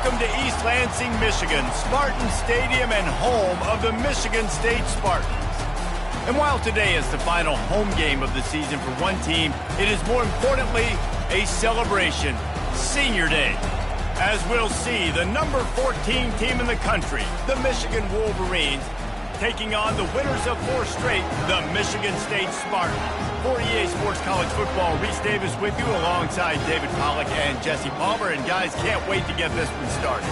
Welcome to East Lansing, Michigan, Spartan Stadium and home of the Michigan State Spartans. And while today is the final home game of the season for one team, it is more importantly a celebration, Senior Day. As we'll see, the number 14 team in the country, the Michigan Wolverines, taking on the winners of 4 straight, the Michigan State Spartans. For EA Sports College Football, Reese Davis with you alongside David Pollack and Jesse Palmer. And guys, can't wait to get this one started.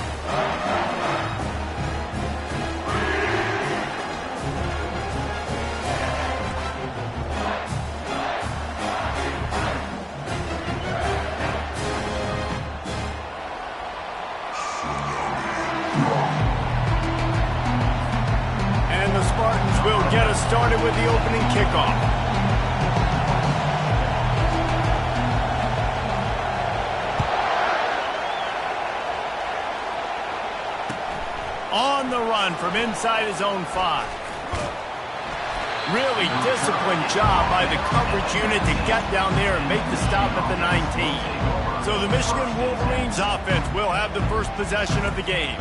And the Spartans will get us started with the opening kickoff. On the run from inside his own 5. Really disciplined job by the coverage unit to get down there and make the stop at the 19. So the Michigan Wolverines offense will have the first possession of the game.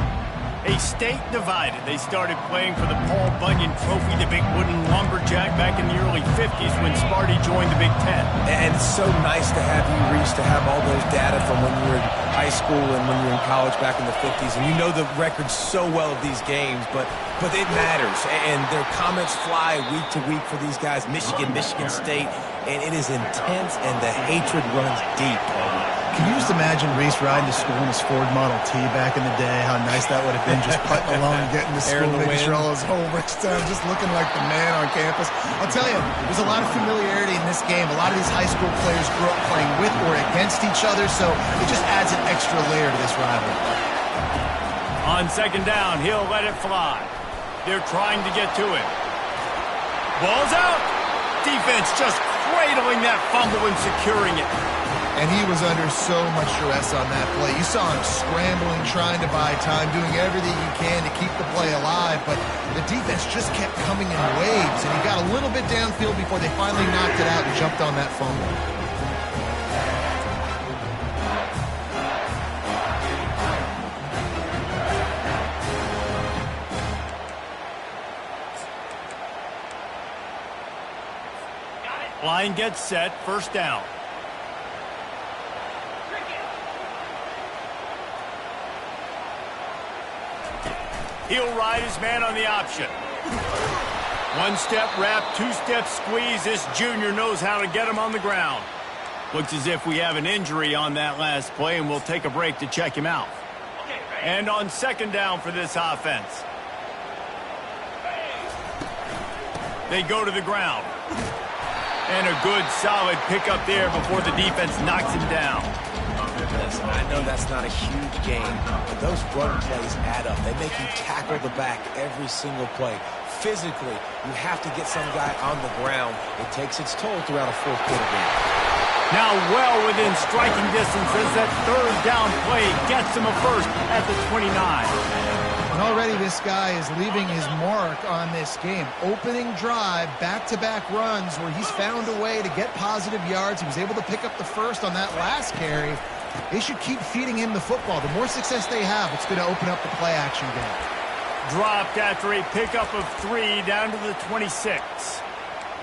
A state divided. They started playing for the Paul Bunyan Trophy, the big wooden lumberjack, back in the early 50s when Sparty joined the Big Ten. And it's so nice to have you, Reese, to have all those data from when you were in high school and when you were in college back in the 50s. And you know the records so well of these games, but it matters. And their comments fly week to week for these guys, Michigan State, and it is intense and the hatred runs deep. Can you just imagine Reese riding to school in his Ford Model T back in the day? How nice that would have been, just putting along and getting to school, making sure all his homework's done, just looking like the man on campus. I'll tell you, there's a lot of familiarity in this game. A lot of these high school players grew up playing with or against each other, so it just adds an extra layer to this rivalry. On second down, he'll let it fly. They're trying to get to him. Ball's out. Defense just cradling that fumble and securing it. And he was under so much stress on that play. You saw him scrambling, trying to buy time, doing everything he can to keep the play alive, but the defense just kept coming in waves, and he got a little bit downfield before they finally knocked it out and jumped on that fumble. Line gets set, first down. He'll ride his man on the option. 1-step wrap, 2-step squeeze. This junior knows how to get him on the ground. Looks as if we have an injury on that last play, and we'll take a break to check him out. And on second down for this offense. They go to the ground. And a good, solid pickup there before the defense knocks him down. Listen, I know that's not a huge gain, but those run plays add up. They make you tackle the back every single play. Physically, you have to get some guy on the ground. It takes its toll throughout a fourth-quarter game. Now well within striking distance as that third down play gets him a first at the 29. And already this guy is leaving his mark on this game. Opening drive, back-to-back runs where he's found a way to get positive yards. He was able to pick up the first on that last carry. They should keep feeding him the football. The more success they have, it's going to open up the play-action game. Dropped after a pickup of 3 down to the 26.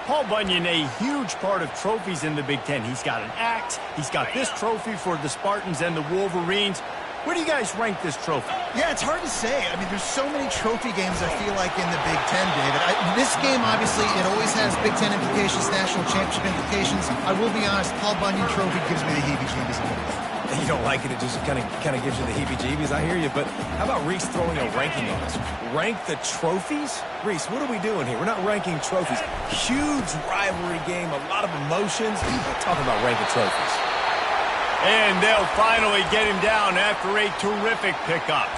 Paul Bunyan, a huge part of trophies in the Big Ten. He's got an axe. He's got this trophy for the Spartans and the Wolverines. Where do you guys rank this trophy? Yeah, it's hard to say. I mean, there's so many trophy games, I feel like, in the Big Ten, David. This game, obviously, it always has Big Ten implications, national championship implications. I will be honest, Paul Bunyan trophy gives me the heebie-jeebies a little bit. You don't like it, it just kind of gives you the heebie-jeebies. I hear you, but how about Reese throwing a ranking on us? Rank the trophies? Reese, what are we doing here? We're not ranking trophies. Huge rivalry game, a lot of emotions. We're talking about ranking trophies. And they'll finally get him down after a terrific pickup.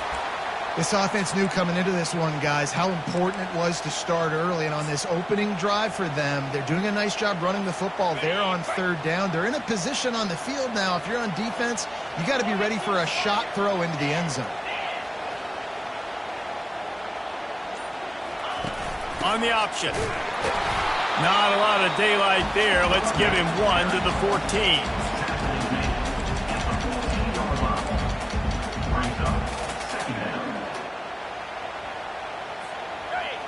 This offense knew coming into this one, guys, how important it was to start early. And on this opening drive for them, they're doing a nice job running the football. They're on third down. They're in a position on the field now. If you're on defense, you got to be ready for a shot throw into the end zone. On the option. Not a lot of daylight there. Let's give him 1 to the 14.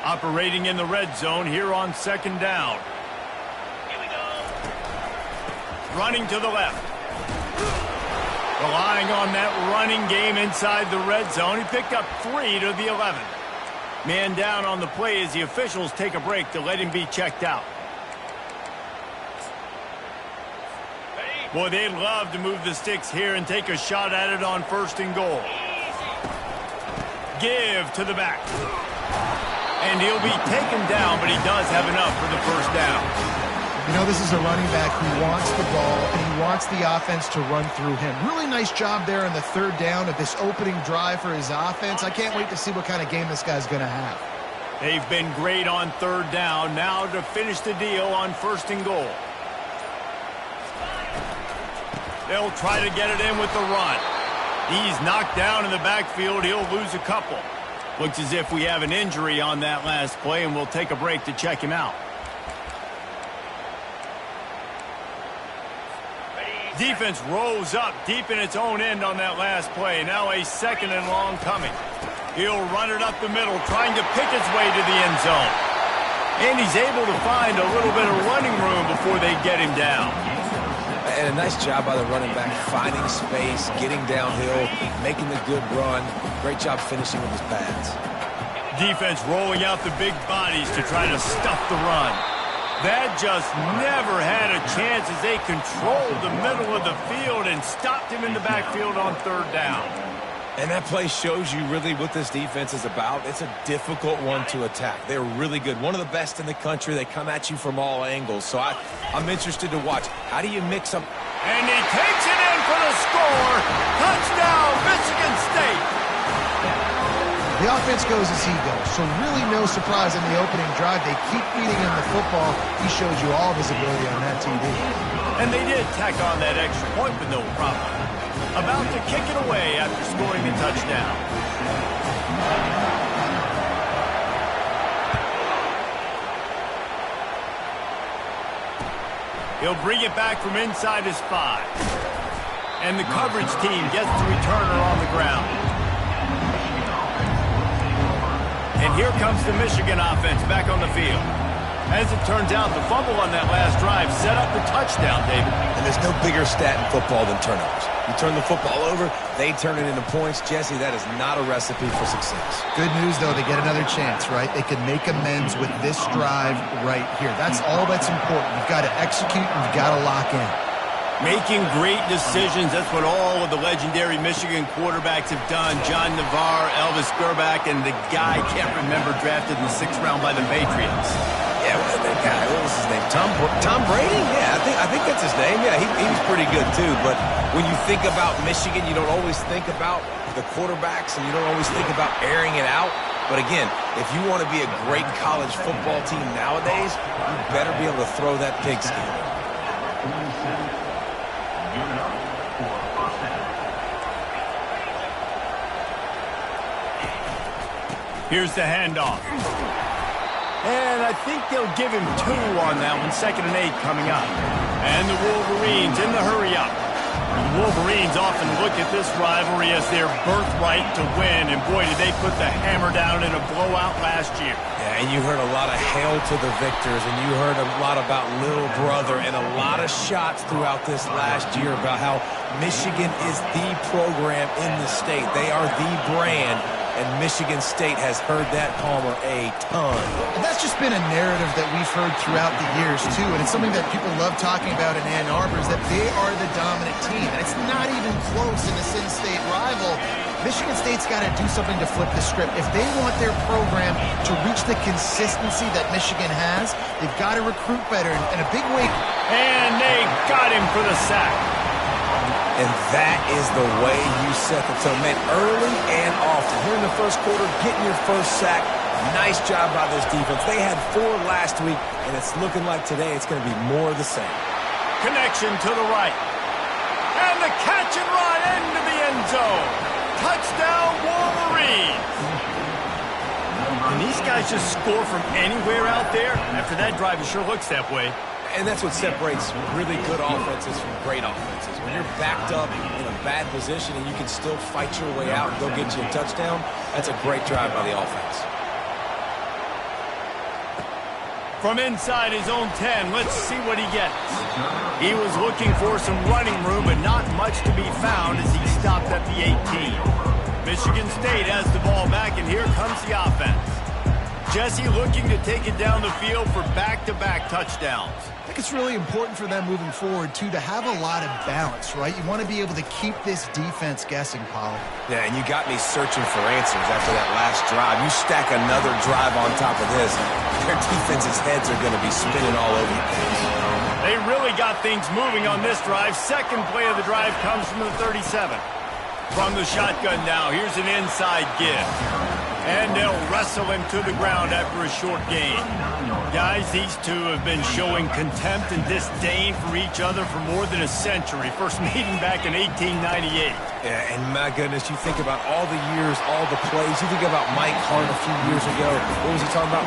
Operating in the red zone here on second down. Here we go. Running to the left. Relying on that running game inside the red zone. He picked up 3 to the 11. Man down on the play as the officials take a break to let him be checked out. Boy, they'd love to move the sticks here and take a shot at it on 1st and goal. Give to the back. And he'll be taken down, but he does have enough for the 1st down. You know, this is a running back who wants the ball, and he wants the offense to run through him. Really nice job there on the 3rd down of this opening drive for his offense. I can't wait to see what kind of game this guy's going to have. They've been great on 3rd down. Now to finish the deal on 1st and goal. They'll try to get it in with the run. He's knocked down in the backfield. He'll lose a couple. Looks as if we have an injury on that last play, and we'll take a break to check him out. Defense rose up deep in its own end on that last play. Now a 2nd and long coming. He'll run it up the middle, trying to pick his way to the end zone. And he's able to find a little bit of running room before they get him down. And a nice job by the running back, finding space, getting downhill, making the good run. Great job finishing with his pads. Defense rolling out the big bodies to try to stuff the run. That just never had a chance as they controlled the middle of the field and stopped him in the backfield on 3rd down. And that play shows you really what this defense is about. It's a difficult one to attack. They're really good. One of the best in the country. They come at you from all angles. So I'm interested to watch. How do you mix up? And he takes it in for the score. Touchdown, Michigan State. The offense goes as he goes, so really no surprise in the opening drive. They keep feeding him the football. He shows you all of his ability on that TV. And they did tack on that extra point with no problem. About to kick it away after scoring a touchdown. He'll bring it back from inside his 5. And the coverage team gets the returner on the ground. And here comes the Michigan offense back on the field. As it turns out, the fumble on that last drive set up the touchdown, David. And there's no bigger stat in football than turnovers. You turn the football over, they turn it into points. Jesse, that is not a recipe for success. Good news, though, they get another chance, right? They can make amends with this drive right here. That's all that's important. You've got to execute and you've got to lock in. Making great decisions, that's what all of the legendary Michigan quarterbacks have done. John Navarre, Elvis Grbac, and the guy I can't remember drafted in the 6th round by the Patriots. Yeah, that guy, what was his name? Tom Brady? Yeah, I think that's his name. Yeah, he was pretty good too. But when you think about Michigan, you don't always think about the quarterbacks, and you don't always think about airing it out. But again, if you want to be a great college football team nowadays, you better be able to throw that pigskin. Here's the handoff. And I think they'll give him 2 on that one. 2nd and 8 coming up. And the Wolverines in the hurry-up. The Wolverines often look at this rivalry as their birthright to win. And boy, did they put the hammer down in a blowout last year. Yeah, and you heard a lot of hail to the victors, and you heard a lot about little brother, and a lot of shots throughout this last year about how Michigan is the program in the state. They are the brand. And Michigan State has heard that, Palmer, a ton. And that's just been a narrative that we've heard throughout the years, too. And it's something that people love talking about in Ann Arbor is that they are the dominant team. And it's not even close in this in-state rival. Michigan State's got to do something to flip the script. If they want their program to reach the consistency that Michigan has, they've got to recruit better in a big way. And they got him for the sack. And that is the way you set the tone. Man, early and often. Here in the first quarter, getting your first sack. Nice job by this defense. They had 4 last week, and it's looking like today it's going to be more of the same. Connection to the right. And the catch and run into the end zone. Touchdown, Wolverines. Can these guys just score from anywhere out there? After that drive, it sure looks that way. And that's what separates really good offenses from great offenses. When you're backed up in a bad position and you can still fight your way out and go get you a touchdown, that's a great drive by the offense. From inside his own 10, let's see what he gets. He was looking for some running room, but not much to be found as he stopped at the 18. Michigan State has the ball back, and here comes the offense. Jesse looking to take it down the field for back-to-back touchdowns. I think it's really important for them moving forward, too, to have a lot of balance, right? You want to be able to keep this defense guessing, Paul. Yeah, and you got me searching for answers after that last drive. You stack another drive on top of this, their defense's heads are going to be spinning all over the place. They really got things moving on this drive. Second play of the drive comes from the 37. From the shotgun now, here's an inside give. And they'll wrestle him to the ground after a short gain. Guys, these two have been showing contempt and disdain for each other for more than a century. First meeting back in 1898. Yeah, and my goodness, you think about all the years, all the plays. You think about Mike Hart a few years ago. What was he talking about?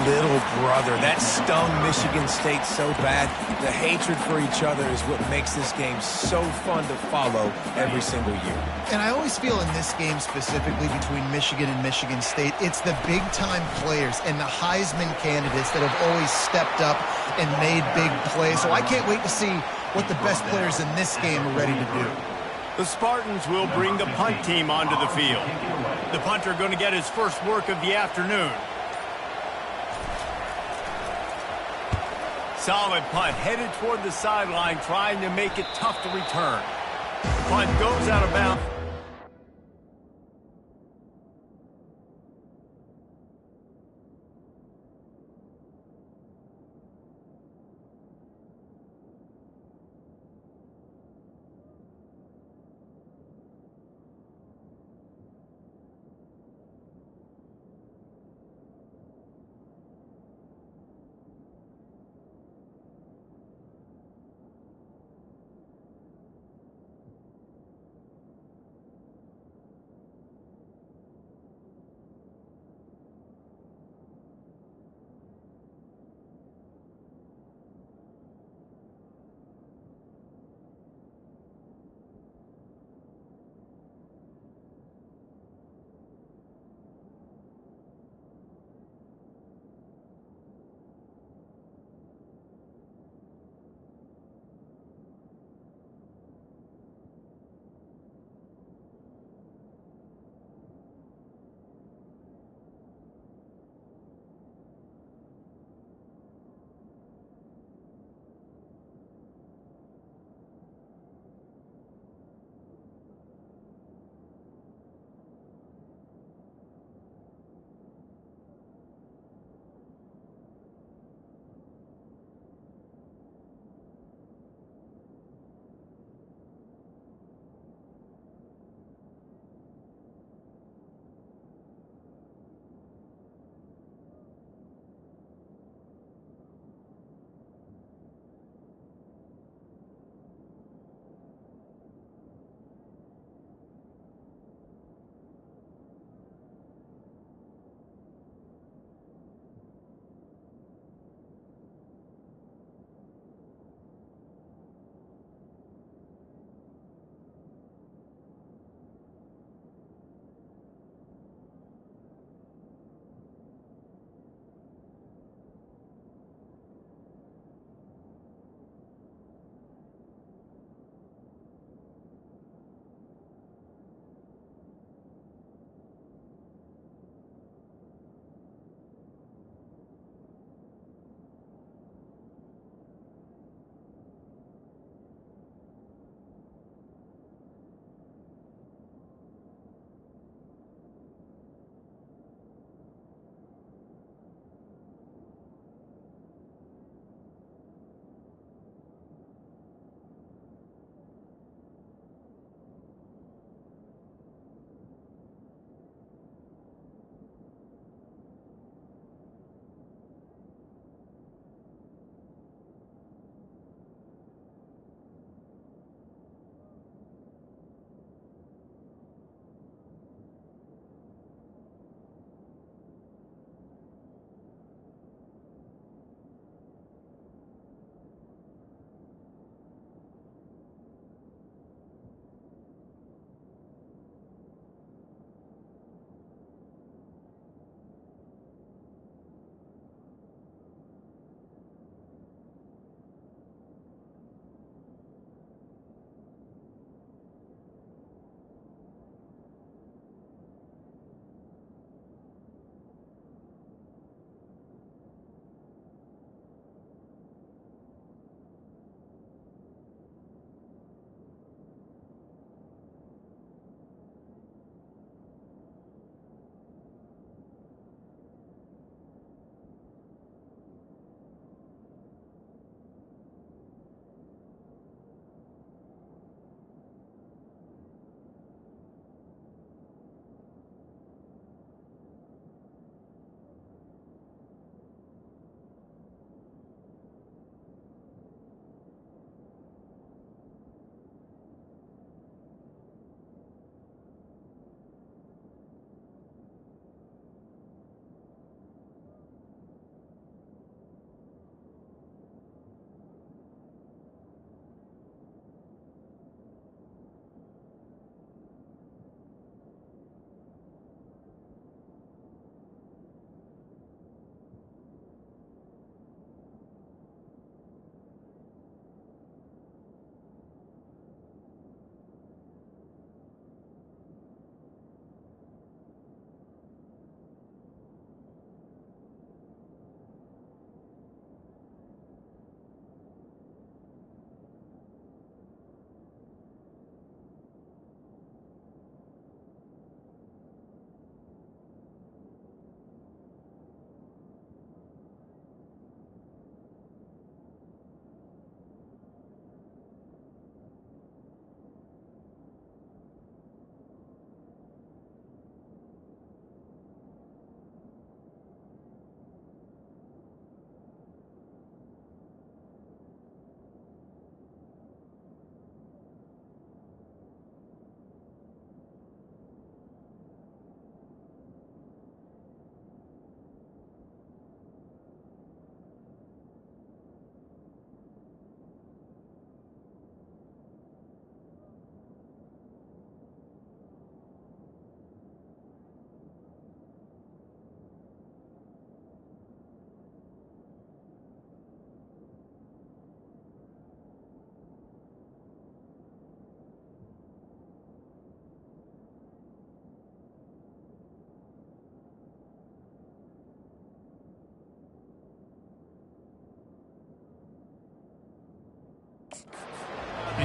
Little brother. That stung Michigan State so bad. The hatred for each other is what makes this game so fun to follow every single year. And I always feel in this game specifically between Michigan and Michigan State, it's the big-time players and the Heisman candidates that have always stepped up and made big plays. So I can't wait to see what the best players in this game are ready to do. The Spartans will bring the punt team onto the field. The punter going to get his first work of the afternoon. Solid punt, headed toward the sideline, trying to make it tough to return. Punt goes out of bounds.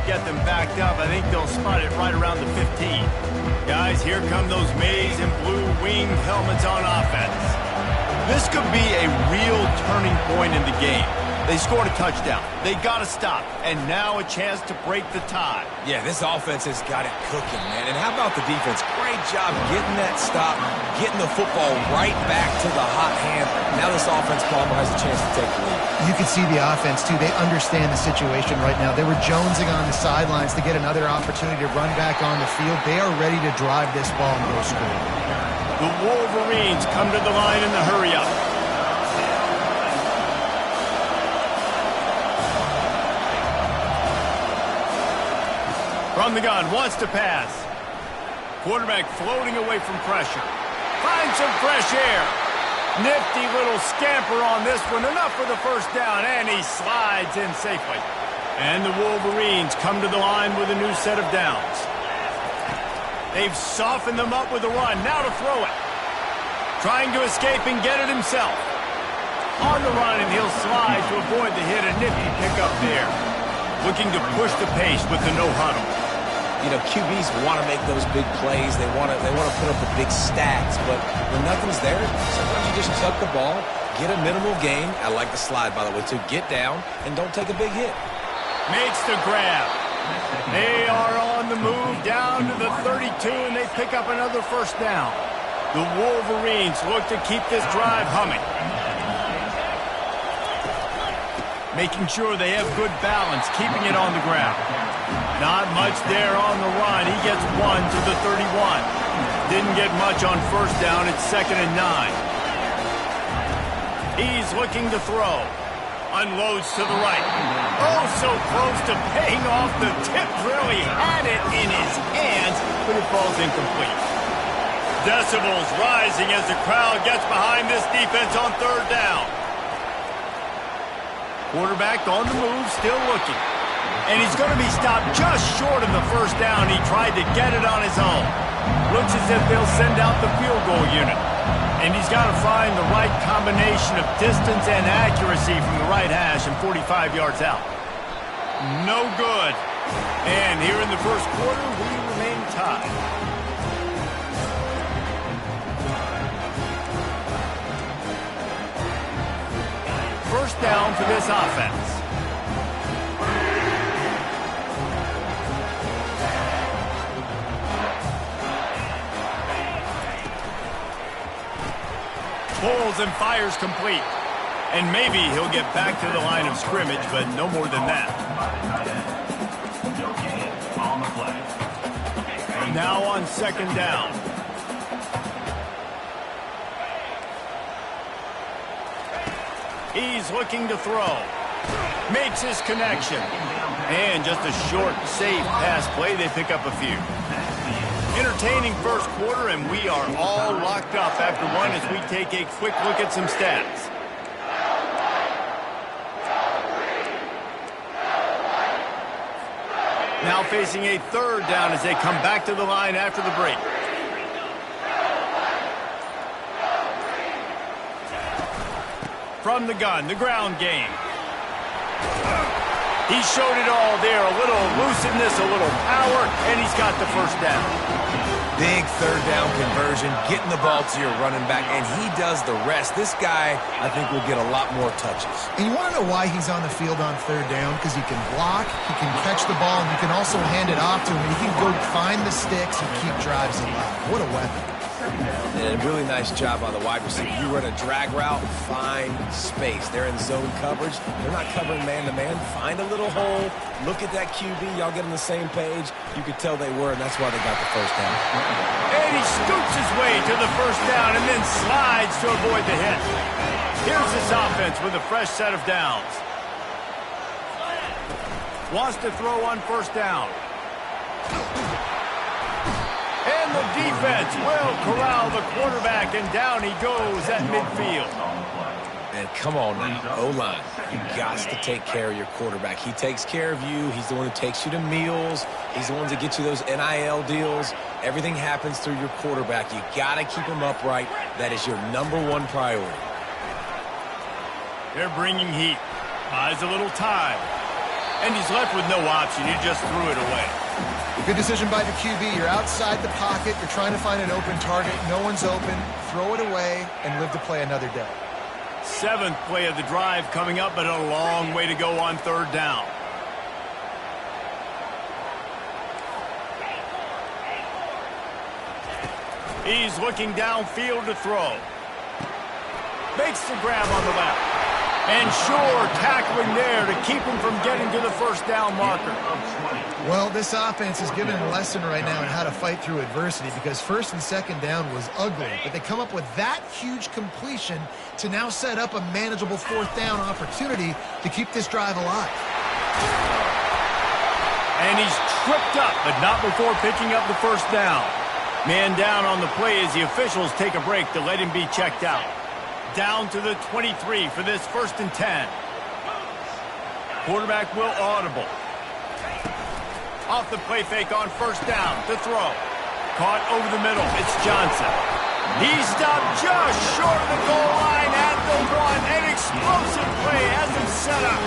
get them backed up. I think they'll spot it right around the 15. Guys, here come those maize and blue winged helmets on offense. This could be a real turning point in the game. They scored a touchdown. They got to stop. And now a chance to break the tie. Yeah, this offense has got it cooking, man. And how about the defense? Great job getting that stop, getting the football right back to the hot hand. Now this offense, Palmer, has a chance to take the lead. You can see the offense, too. They understand the situation right now. They were jonesing on the sidelines to get another opportunity to run back on the field. They are ready to drive this ball and go score. The Wolverines come to the line in the hurry-up. From the gun, wants to pass. Quarterback floating away from pressure. Finds some fresh air. Nifty little scamper on this one. Enough for the first down, and he slides in safely. And the Wolverines come to the line with a new set of downs. They've softened them up with a run. Now to throw it. Trying to escape and get it himself. On the run, and he'll slide to avoid the hit. A nifty pickup there. Looking to push the pace with the no-huddle. You know, QBs want to make those big plays. They want to put up the big stats. But when nothing's there, sometimes you just tuck the ball, get a minimal gain. I like the slide, by the way, to get down and don't take a big hit. Makes the grab. They are on the move down to the 32, and they pick up another first down. The Wolverines look to keep this drive humming. Making sure they have good balance, keeping it on the ground. Not much there on the run. He gets one to the 31. Didn't get much on first down. It's 2nd and 9. He's looking to throw. Unloads to the right. Oh, so close to paying off the tip drill. He had it in his hands, but it falls incomplete. Decibels rising as the crowd gets behind this defense on 3rd down. Quarterback on the move, still looking. And he's going to be stopped just short of the first down. He tried to get it on his own. Looks as if they'll send out the field goal unit. And he's got to find the right combination of distance and accuracy from the right hash and 45 yards out. No good. And here in the first quarter, we remain tied. First down for this offense. Pulls and fires complete. And maybe he'll get back to the line of scrimmage, but no more than that. Now on 2nd down. He's looking to throw. Makes his connection. And just a short, safe pass play. They pick up a few. Entertaining first quarter, and we are all locked up after one as we take a quick look at some stats. Now facing a 3rd down as they come back to the line after the break. From the gun, the ground game. He showed it all there. A little elusiveness, a little power, and he's got the first down. Big 3rd down conversion, getting the ball to your running back, and he does the rest. This guy, I think, will get a lot more touches. And you want to know why he's on the field on 3rd down? Because he can block, he can catch the ball, and you can also hand it off to him. He can go find the sticks and keep drives alive. What a weapon. And a really nice job on the wide receiver. You run a drag route, find space. They're in zone coverage. They're not covering man-to-man. Find a little hole. Look at that QB. Y'all get on the same page. You could tell they were, and that's why they got the first down. And he scoops his way to the first down and then slides to avoid the hit. Here's this offense with a fresh set of downs. Wants to throw on first down. And the defense will corral the quarterback, and down he goes at midfield. And come on now, O-line. You got to take care of your quarterback. He takes care of you. He's the one who takes you to meals. He's the one that gets you those NIL deals. Everything happens through your quarterback. You got to keep him upright. That is your #1 priority. They're bringing heat. Buys a little time. And he's left with no option. He just threw it away. Good decision by the QB. You're outside the pocket. You're trying to find an open target. No one's open. Throw it away and live to play another day. 7th play of the drive coming up, but a long way to go on 3rd down. He's looking downfield to throw. Makes the grab on the left. And sure, tackling there to keep him from getting to the 1st down marker. Well, this offense is giving a lesson right now on how to fight through adversity because 1st and 2nd down was ugly, but they come up with that huge completion to now set up a manageable 4th down opportunity to keep this drive alive. And he's tripped up, but not before picking up the 1st down. Man down on the play as the officials take a break to let him be checked out. Down to the 23 for this 1st and 10. Quarterback will audible. Off the play fake on 1st down to throw. Caught over the middle. It's Johnson. He stopped just short of the goal line at the 1. An explosive play has him set up.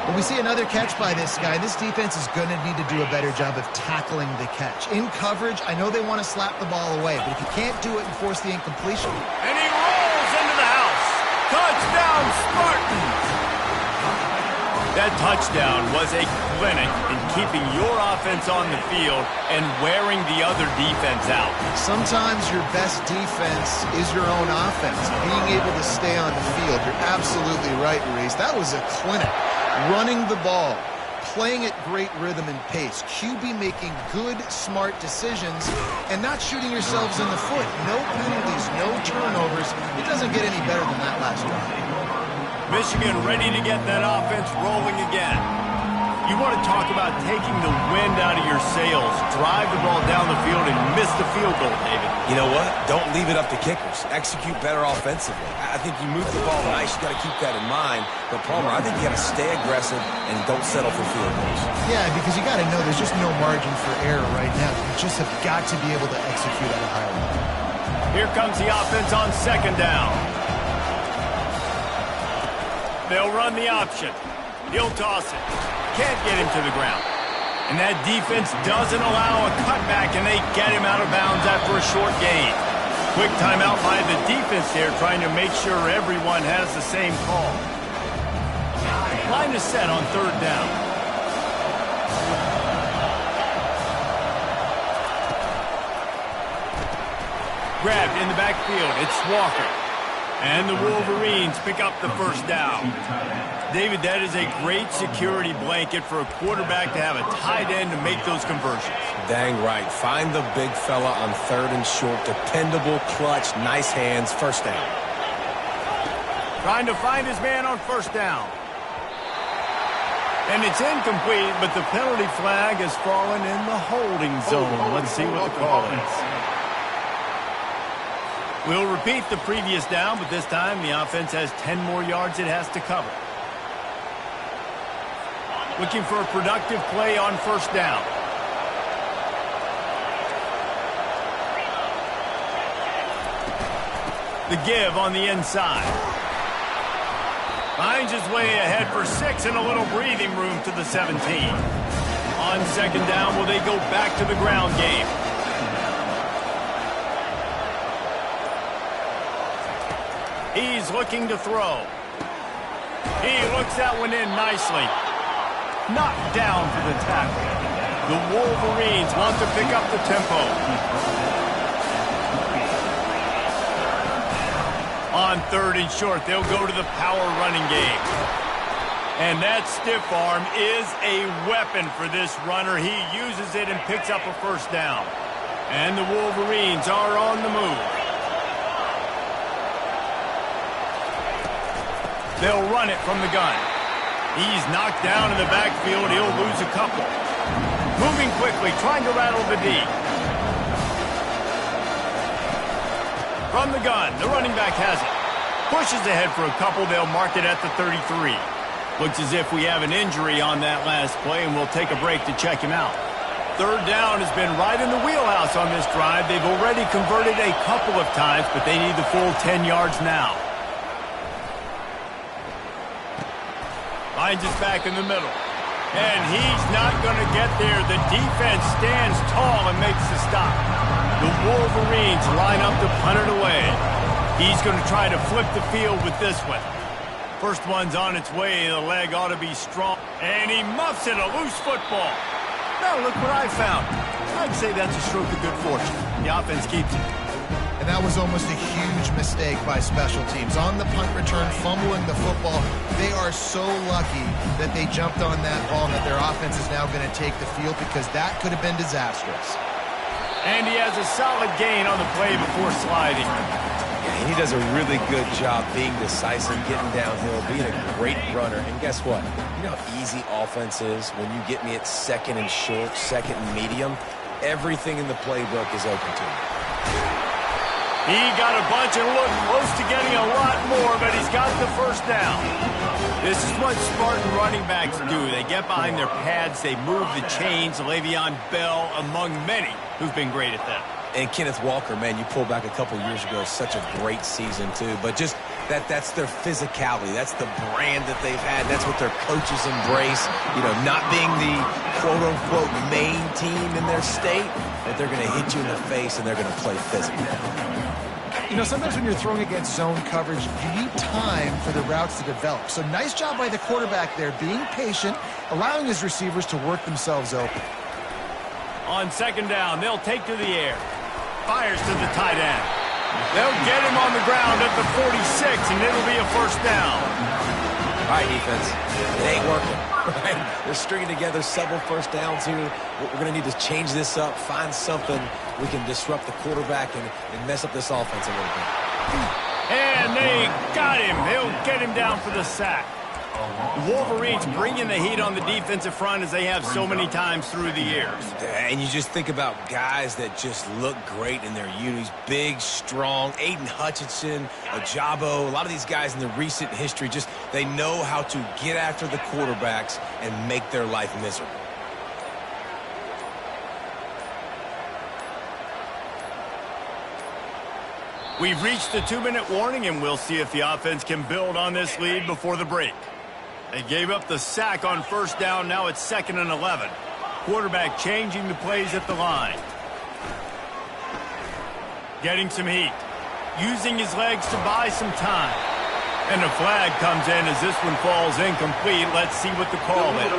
When we see another catch by this guy, this defense is going to need to do a better job of tackling the catch. In coverage, I know they want to slap the ball away, but if you can't do it and force the incompletion. And he rolls into the house. Touchdown, Spartans! That touchdown was a clinic in keeping your offense on the field and wearing the other defense out. Sometimes your best defense is your own offense. Being able to stay on the field, you're absolutely right, Reese. That was a clinic. Running the ball, playing at great rhythm and pace, QB making good, smart decisions, and not shooting yourselves in the foot. No penalties, no turnovers. It doesn't get any better than that last drive. Michigan ready to get that offense rolling again. You want to talk about taking the wind out of your sails. Drive the ball down the field and miss the field goal, David. You know what? Don't leave it up to kickers. Execute better offensively. I think you move the ball nice. You got to keep that in mind. But, Palmer, I think you got to stay aggressive and don't settle for field goals. Yeah, because you got to know there's just no margin for error right now. You just have got to be able to execute at a high level. Here comes the offense on 2nd down. They'll run the option. He'll toss it. Can't get him to the ground. And that defense doesn't allow a cutback, and they get him out of bounds after a short gain. Quick timeout by the defense there, trying to make sure everyone has the same call. Line is set on 3rd down. Grabbed in the backfield. It's Walker. And the Wolverines pick up the 1st down. David, that is a great security blanket for a quarterback to have a tight end to make those conversions. Dang right. Find the big fella on 3rd and short. Dependable, clutch, nice hands. 1st down. Trying to find his man on 1st down. And it's incomplete, but the penalty flag has fallen in the holding zone. Let's see what the call is. We'll repeat the previous down, but this time the offense has 10 more yards it has to cover. Looking for a productive play on 1st down. The give on the inside. Finds his way ahead for 6 and a little breathing room to the 17. On 2nd down, will they go back to the ground game? He's looking to throw. He looks that one in nicely. Knocked down for the tackle. The Wolverines want to pick up the tempo. On 3rd and short, they'll go to the power running game. And that stiff arm is a weapon for this runner. He uses it and picks up a 1st down. And the Wolverines are on the move. They'll run it from the gun. He's knocked down in the backfield. He'll lose a couple. Moving quickly, trying to rattle the D. From the gun, the running back has it. Pushes ahead for a couple. They'll mark it at the 33. Looks as if we have an injury on that last play, and we'll take a break to check him out. 3rd down has been right in the wheelhouse on this drive. They've already converted a couple of times, but they need the full 10 yards now. Finds us back in the middle. And he's not going to get there. The defense stands tall and makes the stop. The Wolverines line up to punt it away. He's going to try to flip the field with this one. First one's on its way. The leg ought to be strong. And he muffs it, a loose football. Now look what I found. I'd say that's a stroke of good fortune. The offense keeps it. And that was almost a huge mistake by special teams. On the punt return, fumbling the football, they are so lucky that they jumped on that ball and that their offense is now going to take the field because that could have been disastrous. And he has a solid gain on the play before sliding. And he does a really good job being decisive, getting downhill, being a great runner. And guess what? You know how easy offense is when you get me at second and short, second and medium? Everything in the playbook is open to me. He got a bunch and looked close to getting a lot more, but he's got the first down. This is what Spartan running backs do. They get behind their pads, they move the chains. Le'Veon Bell among many who've been great at that. And Kenneth Walker, man, you pull back a couple years ago, such a great season too. But just that's their physicality. That's the brand that they've had. That's what their coaches embrace. You know, not being the quote-unquote main team in their state, but they're going to hit you in the face and they're going to play physical. You know, sometimes when you're throwing against zone coverage, you need time for the routes to develop. So nice job by the quarterback there, being patient, allowing his receivers to work themselves open. On second down, they'll take to the air. Fires to the tight end. They'll get him on the ground at the 46, and it'll be a first down. All right, defense. It ain't working. Right? They're stringing together several first downs here. We're going to need to change this up, find something we can disrupt the quarterback and mess up this offense a little bit. And they got him. They'll get him down for the sack. The Wolverines bringing the heat on the defensive front as they have so many times through the years. And you just think about guys that just look great in their unis. Big, strong, Aiden Hutchinson, Ajabo, a lot of these guys in the recent history, just they know how to get after the quarterbacks and make their life miserable. We've reached the 2-minute warning, and we'll see if the offense can build on this lead before the break. They gave up the sack on first down. Now it's 2nd and 11. Quarterback changing the plays at the line. Getting some heat. Using his legs to buy some time. And a flag comes in as this one falls incomplete. Let's see what the call is.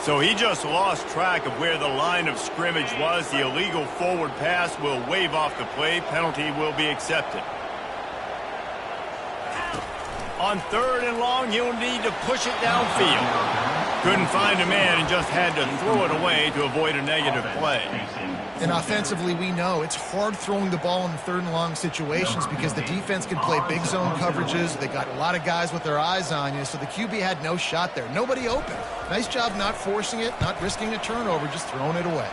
So he just lost track of where the line of scrimmage was. The illegal forward pass will wave off the play. Penalty will be accepted. On 3rd and long, he'll need to push it downfield. Couldn't find a man and just had to throw it away to avoid a negative play. And offensively, we know it's hard throwing the ball in 3rd and long situations because the defense can play big zone coverages. They got a lot of guys with their eyes on you, so the QB had no shot there. Nobody open. Nice job not forcing it, not risking a turnover, just throwing it away.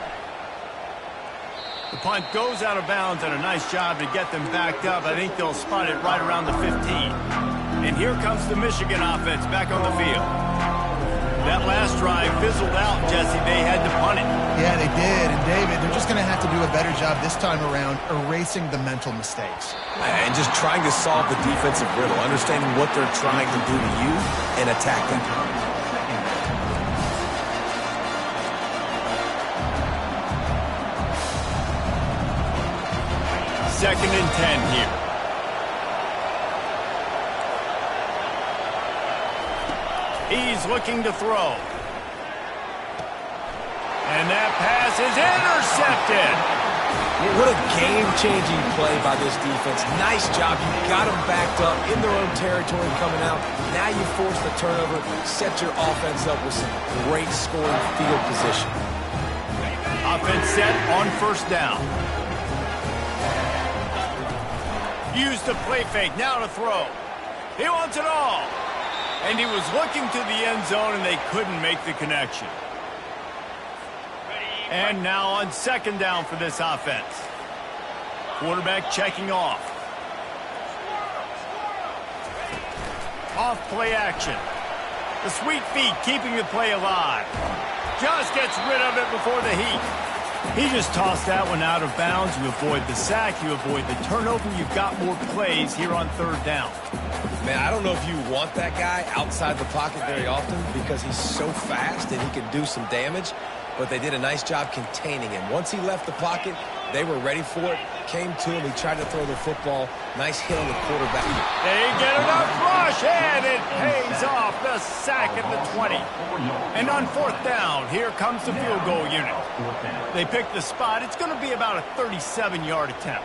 The punt goes out of bounds, and a nice job to get them backed up. I think they'll spot it right around the 15. And here comes the Michigan offense back on the field. That last drive fizzled out, Jesse. They had to punt it. Yeah, they did. And, David, they're just going to have to do a better job this time around erasing the mental mistakes. And just trying to solve the defensive riddle, understanding what they're trying to do to you and attack them. 2nd and 10 here. He's looking to throw. And that pass is intercepted. What a game-changing play by this defense. Nice job. You got them backed up in their own territory coming out. Now you force the turnover, set your offense up with some great scoring field position. Offense set on 1st down. Use the play fake, now to throw. He wants it all. And he was looking to the end zone, and they couldn't make the connection. And now on 2nd down for this offense. Quarterback checking off. Off play action. The sweet feet keeping the play alive. Just gets rid of it before the heat. He just tossed that one out of bounds. You avoid the sack, you avoid the turnover. You've got more plays here on third down. Man, I don't know if you want that guy outside the pocket very often because he's so fast and he can do some damage, but they did a nice job containing him. Once he left the pocket, they were ready for it, came to him, he tried to throw the football. Nice hit on the quarterback. They get enough rush, and it pays off. The sack at the 20. And on fourth down, here comes the field goal unit. They pick the spot. It's going to be about a 37-yard attempt.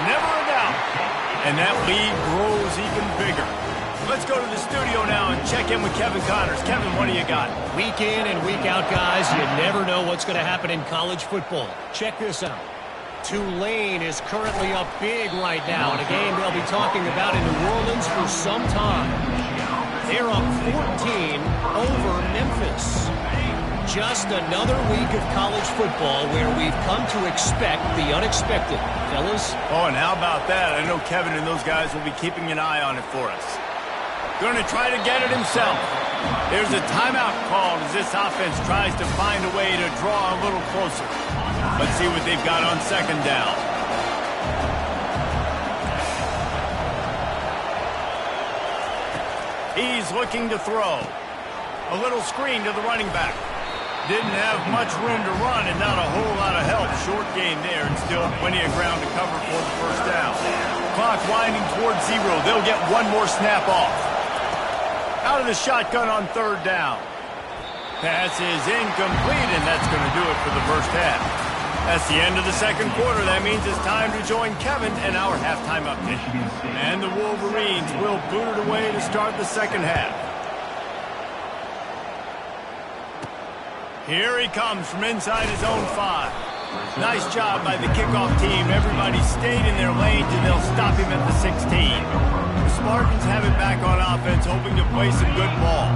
Never a doubt. And that lead grows even bigger. Let's go to the studio now and check in with Kevin Connors. Kevin, what do you got? Week in and week out, guys, you never know what's going to happen in college football. Check this out. Tulane is currently up big right now in a game they'll be talking about in New Orleans for some time. They're up 14 over Memphis. Just another week of college football where we've come to expect the unexpected. Fellas? Oh, and how about that? I know Kevin and those guys will be keeping an eye on it for us. Going to try to get it himself. There's a timeout called as this offense tries to find a way to draw a little closer. Let's see what they've got on second down. He's looking to throw. A little screen to the running back. Didn't have much room to run and not a whole lot of help. Short gain there and still plenty of ground to cover for the first down. Clock winding towards 0. They'll get one more snap off. Out of the shotgun on third down. Pass is incomplete, and that's going to do it for the first half. That's the end of the second quarter. That means it's time to join Kevin and our halftime update. And the Wolverines will boot it away to start the second half. Here he comes from inside his own 5. Nice job by the kickoff team. Everybody stayed in their lanes, and they'll stop him at the 16. The Spartans have it back on offense, hoping to play some good ball.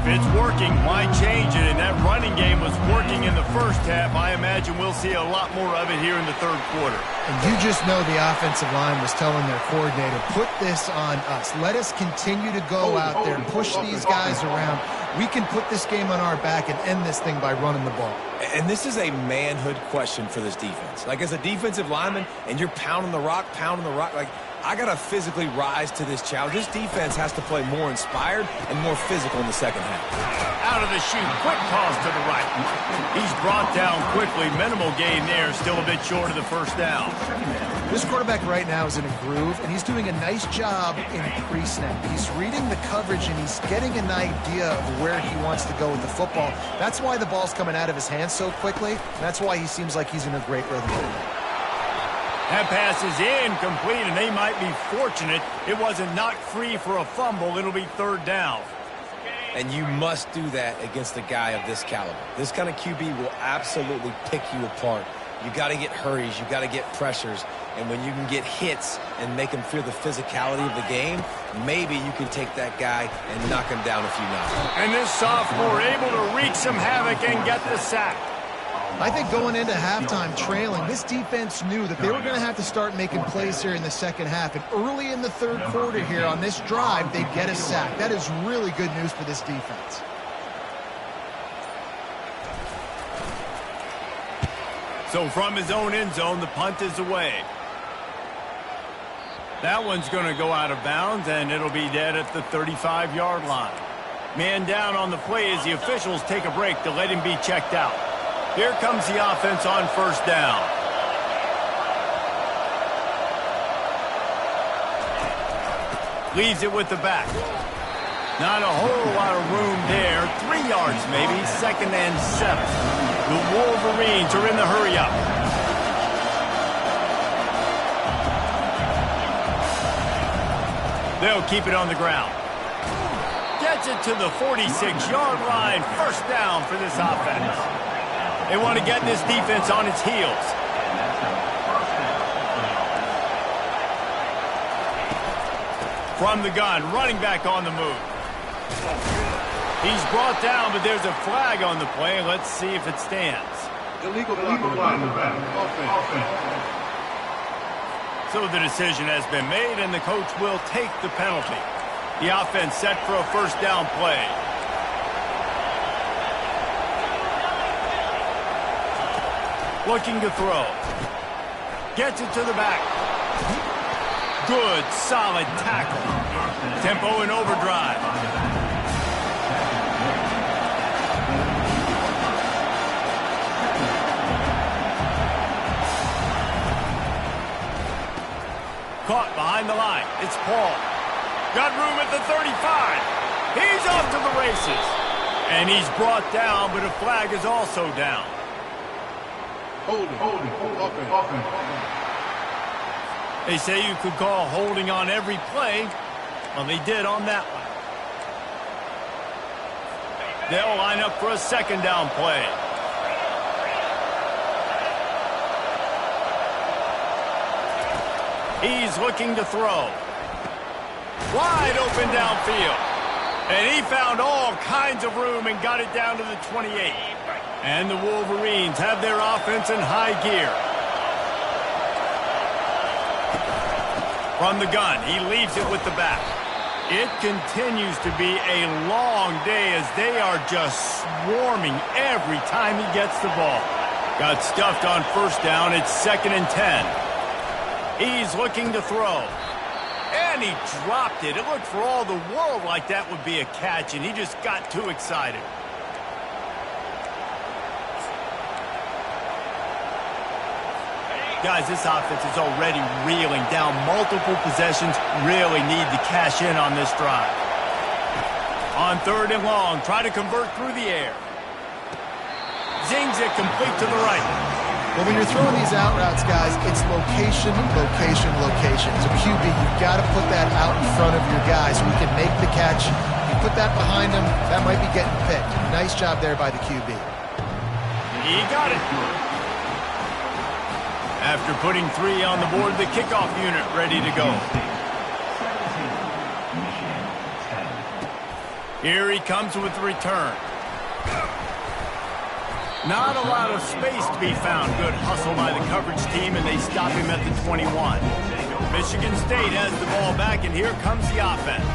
If it's working, why change it? And that running game was working in the first half. I imagine we'll see a lot more of it here in the third quarter. And you just know the offensive line was telling their coordinator, put this on us. Let us continue to go out there and push these guys around. We can put this game on our back and end this thing by running the ball. And this is a manhood question for this defense. Like, as a defensive lineman, and you're pounding the rock, like, I got to physically rise to this challenge. This defense has to play more inspired and more physical in the second half. Out of the chute, quick toss to the right. He's brought down quickly. Minimal gain there, still a bit short of the first down. This quarterback right now is in a groove, and he's doing a nice job in pre-snap. He's reading the coverage, and he's getting an idea of where he wants to go with the football. That's why the ball's coming out of his hands so quickly. That's why he seems like he's in a great rhythm. That pass is incomplete, and they might be fortunate it wasn't knocked free for a fumble. It'll be third down. And you must do that against a guy of this caliber. This kind of QB will absolutely pick you apart. You got to get hurries. You got to get pressures. And when you can get hits and make him feel the physicality of the game, maybe you can take that guy and knock him down a few notches. And this sophomore able to wreak some havoc and get the sack. I think going into halftime trailing, this defense knew that they were going to have to start making plays here in the second half. And early in the third quarter here on this drive, they get a sack. That is really good news for this defense. So from his own end zone, the punt is away. That one's going to go out of bounds, and it'll be dead at the 35-yard line. Man down on the play as the officials take a break to let him be checked out. Here comes the offense on first down. Leaves it with the back. Not a whole lot of room there. 3 yards maybe, 2nd and 7. The Wolverines are in the hurry-up. They'll keep it on the ground. Gets it to the 46-yard line. First down for this offense. They want to get this defense on its heels. From the gun, running back on the move. He's brought down, but there's a flag on the play. Let's see if it stands. Illegal flag. So the decision has been made, and the coach will take the penalty. The offense set for a first down play. Looking to throw. Gets it to the back. Good, solid tackle. Tempo in overdrive. Caught behind the line. It's Paul. Got room at the 35. He's off to the races. And he's brought down, but a flag is also down. Holding. They say you could call holding on every play. Well, they did on that one. They'll line up for a second down play. He's looking to throw. Wide open downfield. And he found all kinds of room and got it down to the 28. And the Wolverines have their offense in high gear. From the gun, he leaves it with the back. It continues to be a long day as they are just swarming every time he gets the ball. Got stuffed on first down. It's 2nd and 10. He's looking to throw. And he dropped it. It looked for all the world like that would be a catch, and he just got too excited. Guys, this offense is already reeling down multiple possessions. Really need to cash in on this drive. On 3rd and long, try to convert through the air. Zings it complete to the right. Well, when you're throwing these out routes, guys, it's location, location, location. So QB, you've got to put that out in front of your guy so he can make the catch. You put that behind him, that might be getting picked. Nice job there by the QB. He got it. After putting 3 on the board, the kickoff unit ready to go. Here he comes with the return. Not a lot of space to be found. Good hustle by the coverage team, and they stop him at the 21. Michigan State has the ball back, and here comes the offense.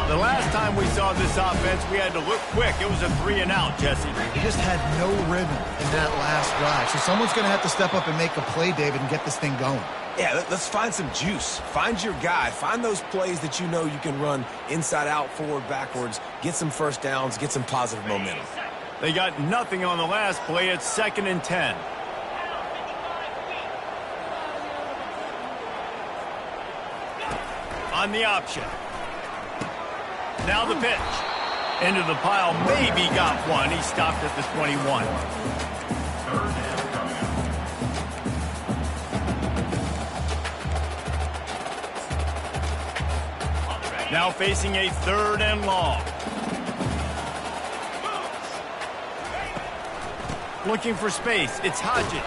The last time we saw this offense, we had to look quick. It was a 3-and-out, Jesse. He just had no rhythm in that last drive. So someone's going to have to step up and make a play, David, and get this thing going. Yeah, let's find some juice. Find your guy. Find those plays that you know you can run inside out, forward, backwards. Get some first downs. Get some positive momentum. They got nothing on the last play. It's 2nd and 10. On the option. Now the pitch. Into the pile. Maybe got one. He stopped at the 21. Now facing a 3rd and long. Looking for space. It's Hodges.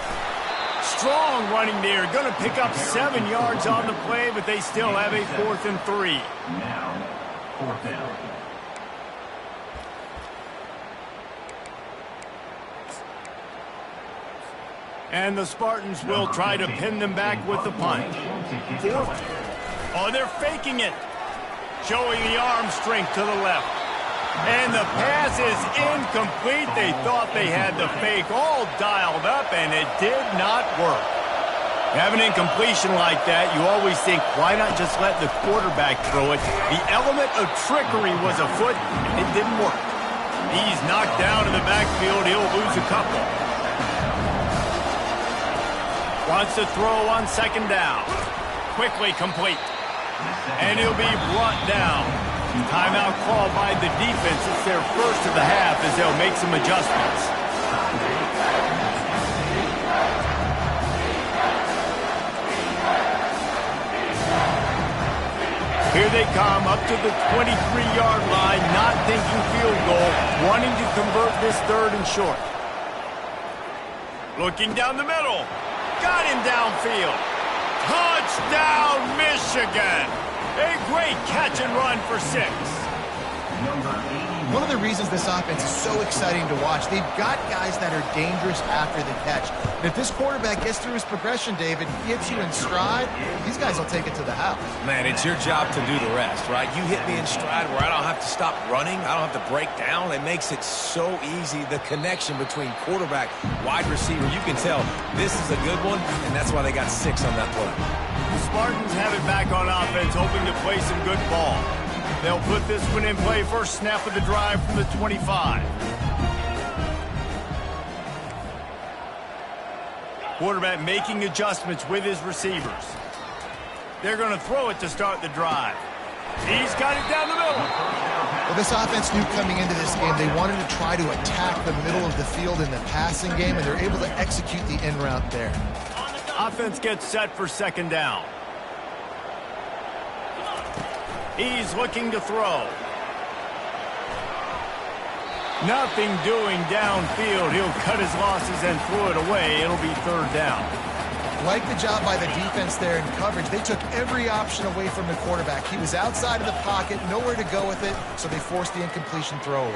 Strong running there. Going to pick up 7 yards on the play, but they still have a 4th and 3. Now, 4th down. And the Spartans will try to pin them back with the punt. 4th. Oh, they're faking it. Showing the arm strength to the left. And the pass is incomplete. They thought they had the fake all dialed up, and it did not work. Have an incompletion like that, you always think, why not just let the quarterback throw it? The element of trickery was afoot, and it didn't work. He's knocked down in the backfield. He'll lose a couple. Wants to throw on 2nd down. Quickly complete. And he'll be brought down. Timeout called by the defense. It's their first of the half as they'll make some adjustments. Here they come up to the 23-yard line, not thinking field goal, wanting to convert this 3rd and short. Looking down the middle. Got him downfield. Touchdown, Michigan! A great catch and run for 6. One of the reasons this offense is so exciting to watch, they've got guys that are dangerous after the catch. And if this quarterback gets through his progression, David, gets you in stride, these guys will take it to the house. Man, it's your job to do the rest, right? You hit me in stride where I don't have to stop running. I don't have to break down. It makes it so easy. The connection between quarterback, wide receiver, you can tell this is a good one, and that's why they got 6 on that play. The Spartans have it back on offense, hoping to play some good ball. They'll put this one in play first snap of the drive from the 25. Quarterback making adjustments with his receivers. They're going to throw it to start the drive. He's got it down the middle. Well, this offense knew coming into this game they wanted to try to attack the middle of the field in the passing game, and they're able to execute the in route there. Offense gets set for second down. He's looking to throw. Nothing doing downfield. He'll cut his losses and throw it away. It'll be third down. Like the job by the defense there in coverage, they took every option away from the quarterback. He was outside of the pocket, nowhere to go with it, so they forced the incompletion throwaway.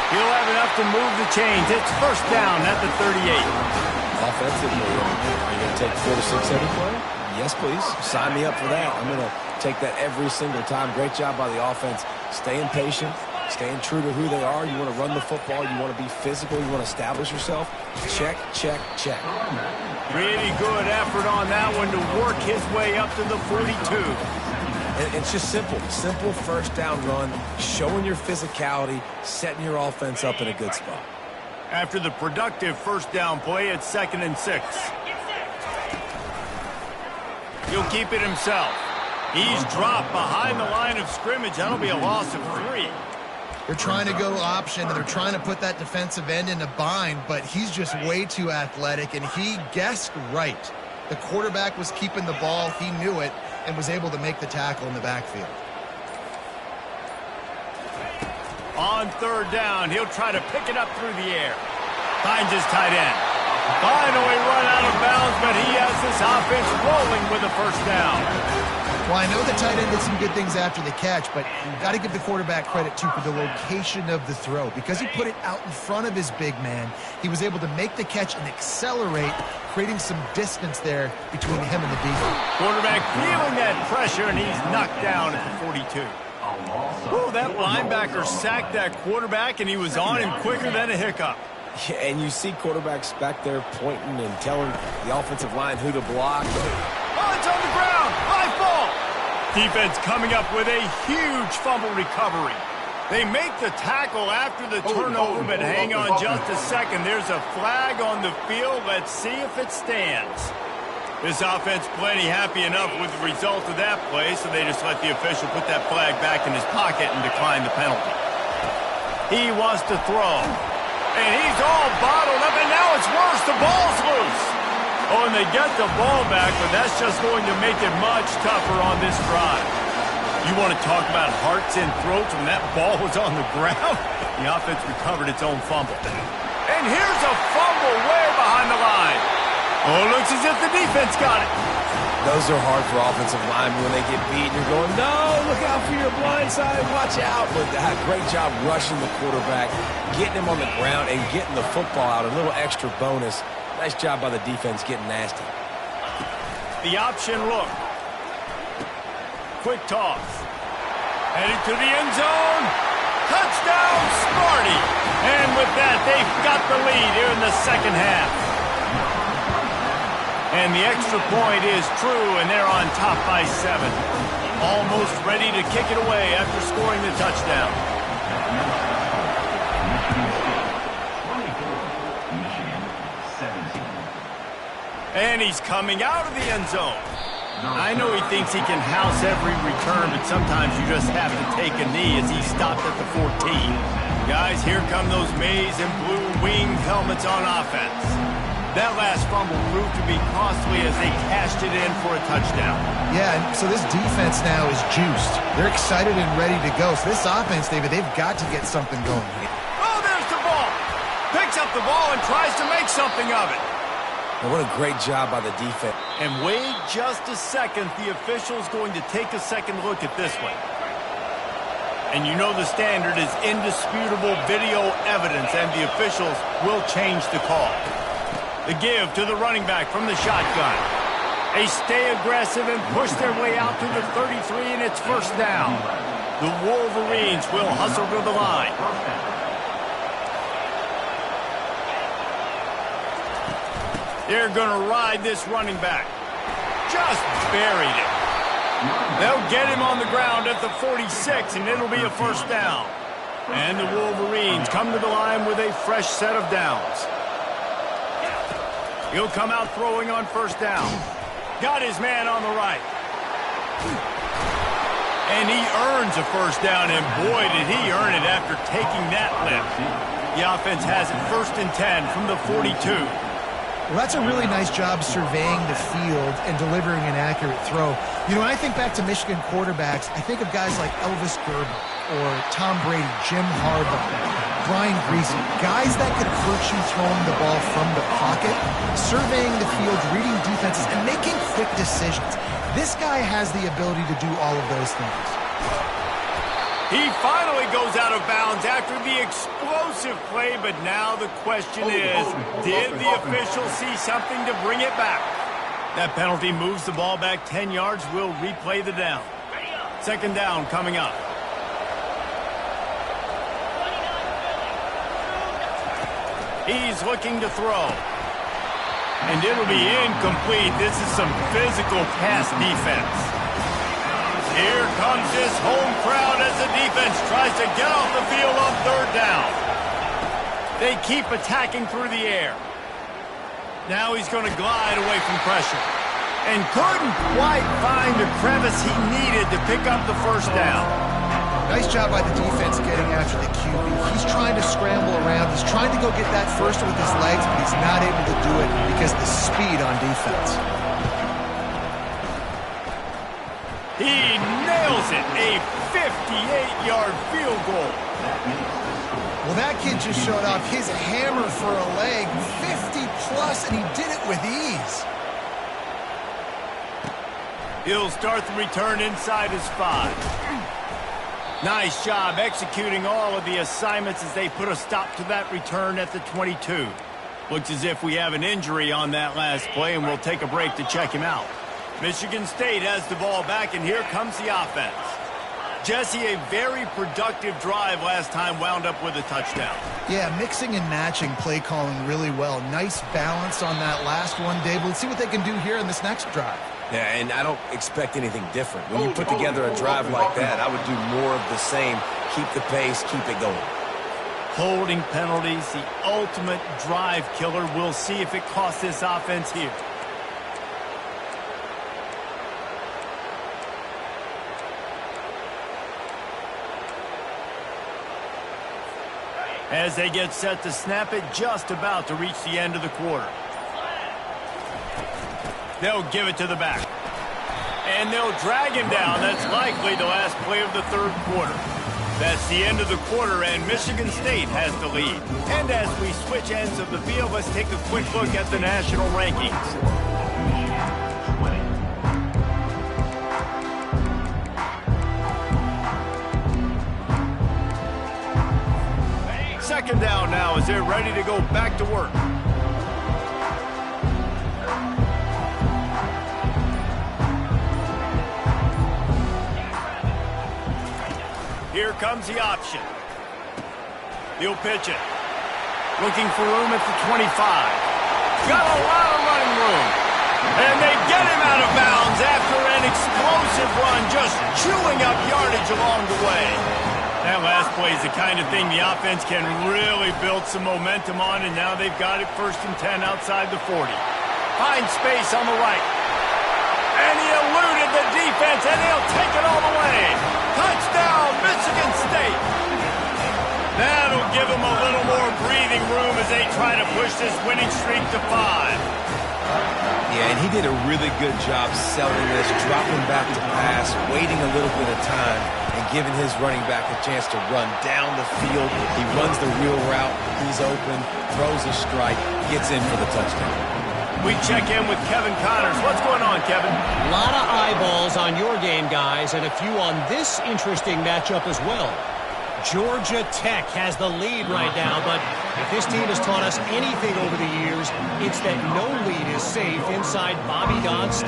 He'll have enough to move the chains. It's first down at the 38. Offensively, are you going to take 4 to 6 every play? Yes, please. Sign me up for that. I'm going to take that every single time. Great job by the offense. Staying patient, staying true to who they are. You want to run the football. You want to be physical. You want to establish yourself. Check, check, check. Pretty good effort on that one to work his way up to the 42. And it's just simple. Simple first down run, showing your physicality, setting your offense up in a good spot. After the productive first down play, it's 2nd and 6. He'll keep it himself. He's dropped behind the line of scrimmage. That'll be a loss of 3. They're trying to go option, and they're trying to put that defensive end in a bind, but he's just way too athletic, and he guessed right. The quarterback was keeping the ball. He knew it and was able to make the tackle in the backfield. On third down, he'll try to pick it up through the air. Finds his tight end. Finally run out of bounds, but he has this offense rolling with a first down. Well, I know the tight end did some good things after the catch, but got to give the quarterback credit, too, for the location of the throw. Because he put it out in front of his big man, he was able to make the catch and accelerate, creating some distance there between him and the defense. Quarterback feeling that pressure, and he's knocked down at the 42. Ooh, that linebacker sacked that quarterback, and he was on him quicker than a hiccup. Yeah, and you see quarterbacks back there pointing and telling the offensive line who to block. Oh, it's on the ground. High ball. Defense coming up with a huge fumble recovery. They make the tackle after the turnover, but hang on just a second. There's a flag on the field. Let's see if it stands. This offense plenty happy enough with the result of that play, so they just let the official put that flag back in his pocket and decline the penalty. He wants to throw. And he's all bottled up, and now it's worse. The ball's loose. Oh, and they get the ball back, but that's just going to make it much tougher on this drive. You want to talk about hearts and throats when that ball was on the ground? The offense recovered its own fumble. And here's a fumble way behind the line. Oh, it looks as if the defense got it. Those are hard for offensive linemen when they get beat. You're going, no, look out for your blind side, watch out. But great job rushing the quarterback, getting him on the ground, and getting the football out. A little extra bonus. Nice job by the defense getting nasty. The option look. Quick toss. Headed to the end zone. Touchdown, Sparty. And with that, they've got the lead here in the second half. And the extra point is true, and they're on top by 7. Almost ready to kick it away after scoring the touchdown. And he's coming out of the end zone. I know he thinks he can house every return, but sometimes you just have to take a knee as he stopped at the 14. Guys, here come those maize and blue winged helmets on offense. That last fumble proved to be costly as they cashed it in for a touchdown. Yeah, and so this defense now is juiced. They're excited and ready to go. So this offense, David, they've got to get something going. Oh, there's the ball. Picks up the ball and tries to make something of it. And what a great job by the defense. And wait just a second. The official's going to take a second look at this one. And you know the standard is indisputable video evidence, and the officials will change the call. The give to the running back from the shotgun. They stay aggressive and push their way out to the 33, and it's first down. The Wolverines will hustle to the line. They're going to ride this running back. Just buried it. They'll get him on the ground at the 46, and it'll be a first down. And the Wolverines come to the line with a fresh set of downs. He'll come out throwing on first down. Got his man on the right. And he earns a first down, and boy, did he earn it after taking that lift. The offense has it first and 10 from the 42. Well, that's a really nice job surveying the field and delivering an accurate throw. You know, when I think back to Michigan quarterbacks, I think of guys like Elvis Gerber or Tom Brady, Jim Harbaugh, Brian Griese, guys that could hurt you throwing the ball from the pocket, surveying the field, reading defenses, and making quick decisions. This guy has the ability to do all of those things. He finally goes out of bounds after the explosive play, but now the question is, did the official see something to bring it back? That penalty moves the ball back 10 yards. We'll replay the down. Second down coming up. He's looking to throw. And it'll be incomplete. This is some physical pass defense. Here comes this home crowd as the defense tries to get off the field on third down. They keep attacking through the air. Now he's going to glide away from pressure. And couldn't quite find the crevice he needed to pick up the first down. Nice job by the defense getting after the QB. He's trying to scramble around. He's trying to go get that first with his legs, but he's not able to do it because of the speed on defense. He nails it, a 58-yard field goal. Well, that kid just showed off his hammer for a leg, 50-plus, and he did it with ease. He'll start the return inside his 5. Nice job executing all of the assignments as they put a stop to that return at the 22. Looks as if we have an injury on that last play, and we'll take a break to check him out. Michigan State has the ball back, and here comes the offense. Jesse, a very productive drive last time, wound up with a touchdown. Yeah, mixing and matching play calling really well. Nice balance on that last one, Dave. Let's see what they can do here in this next drive. Yeah, and I don't expect anything different. When you put together a drive like that, I would do more of the same. Keep the pace, keep it going. Holding penalties, the ultimate drive killer. We'll see if it costs this offense here. As they get set to snap it, just about to reach the end of the quarter. They'll give it to the back. And they'll drag him down. That's likely the last play of the third quarter. That's the end of the quarter, and Michigan State has the lead. And as we switch ends of the field, let's take a quick look at the national rankings. Second down now as they're ready to go back to work. Here comes the option. He'll pitch it. Looking for room at the 25. Got a lot of running room. And they get him out of bounds after an explosive run, just chewing up yardage along the way. That last play is the kind of thing the offense can really build some momentum on, and now they've got it first and 10 outside the 40. Finds space on the right. And he eluded the defense, and he'll take it all the way. Touchdown, Michigan State. That'll give them a little more breathing room as they try to push this winning streak to 5. Yeah, and he did a really good job selling this, dropping back to pass, waiting a little bit of time, and giving his running back a chance to run down the field. He runs the wheel route. He's open, throws a strike, gets in for the touchdown. We check in with Kevin Connors. What's going on, Kevin? A lot of eyeballs on your game, guys, and a few on this interesting matchup as well. Georgia Tech has the lead right now, but if this team has taught us anything over the years, it's that no lead is safe inside Bobby Dodd's.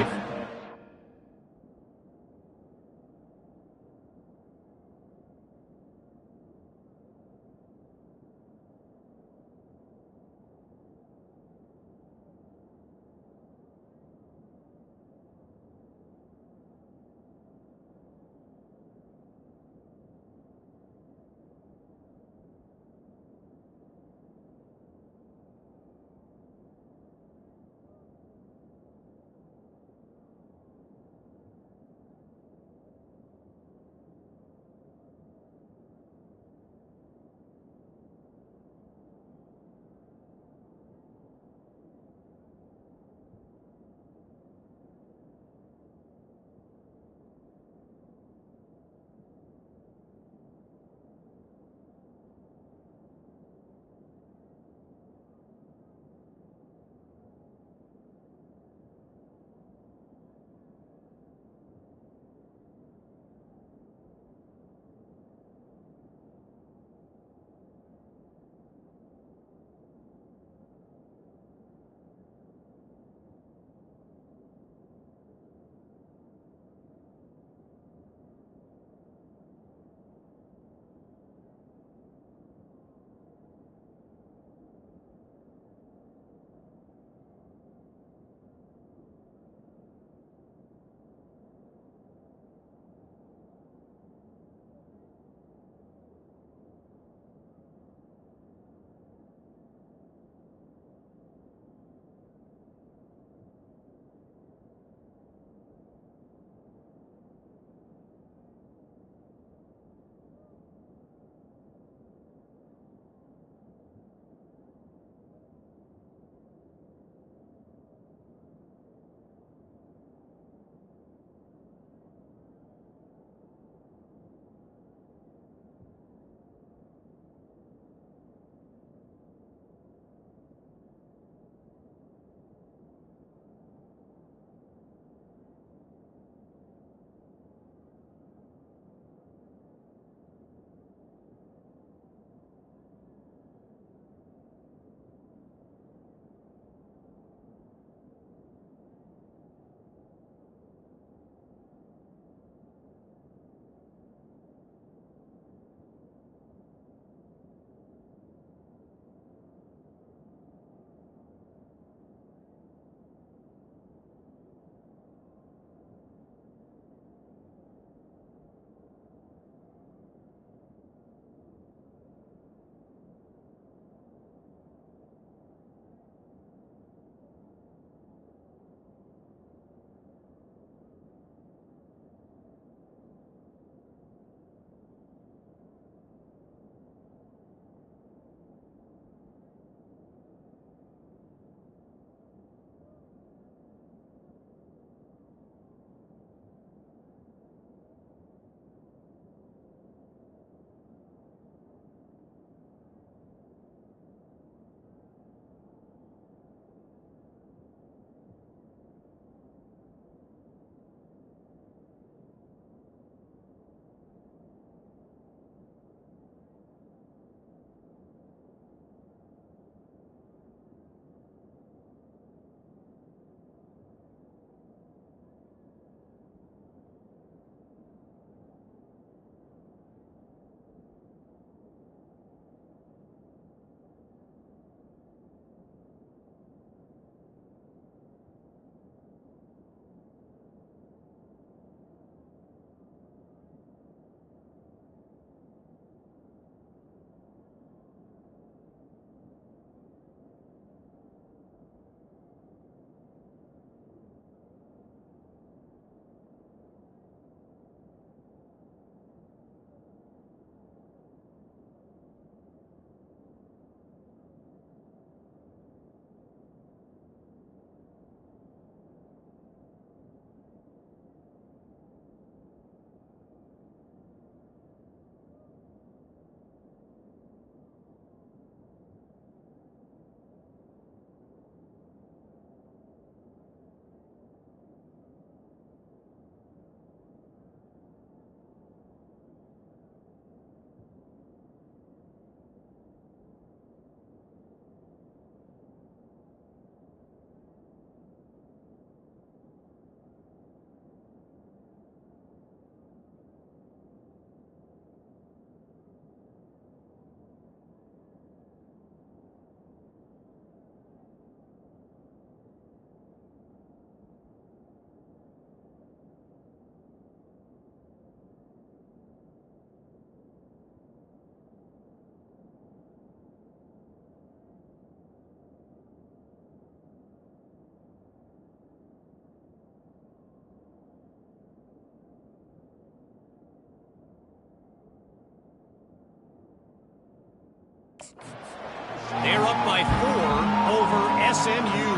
They're up by 4 over SMU.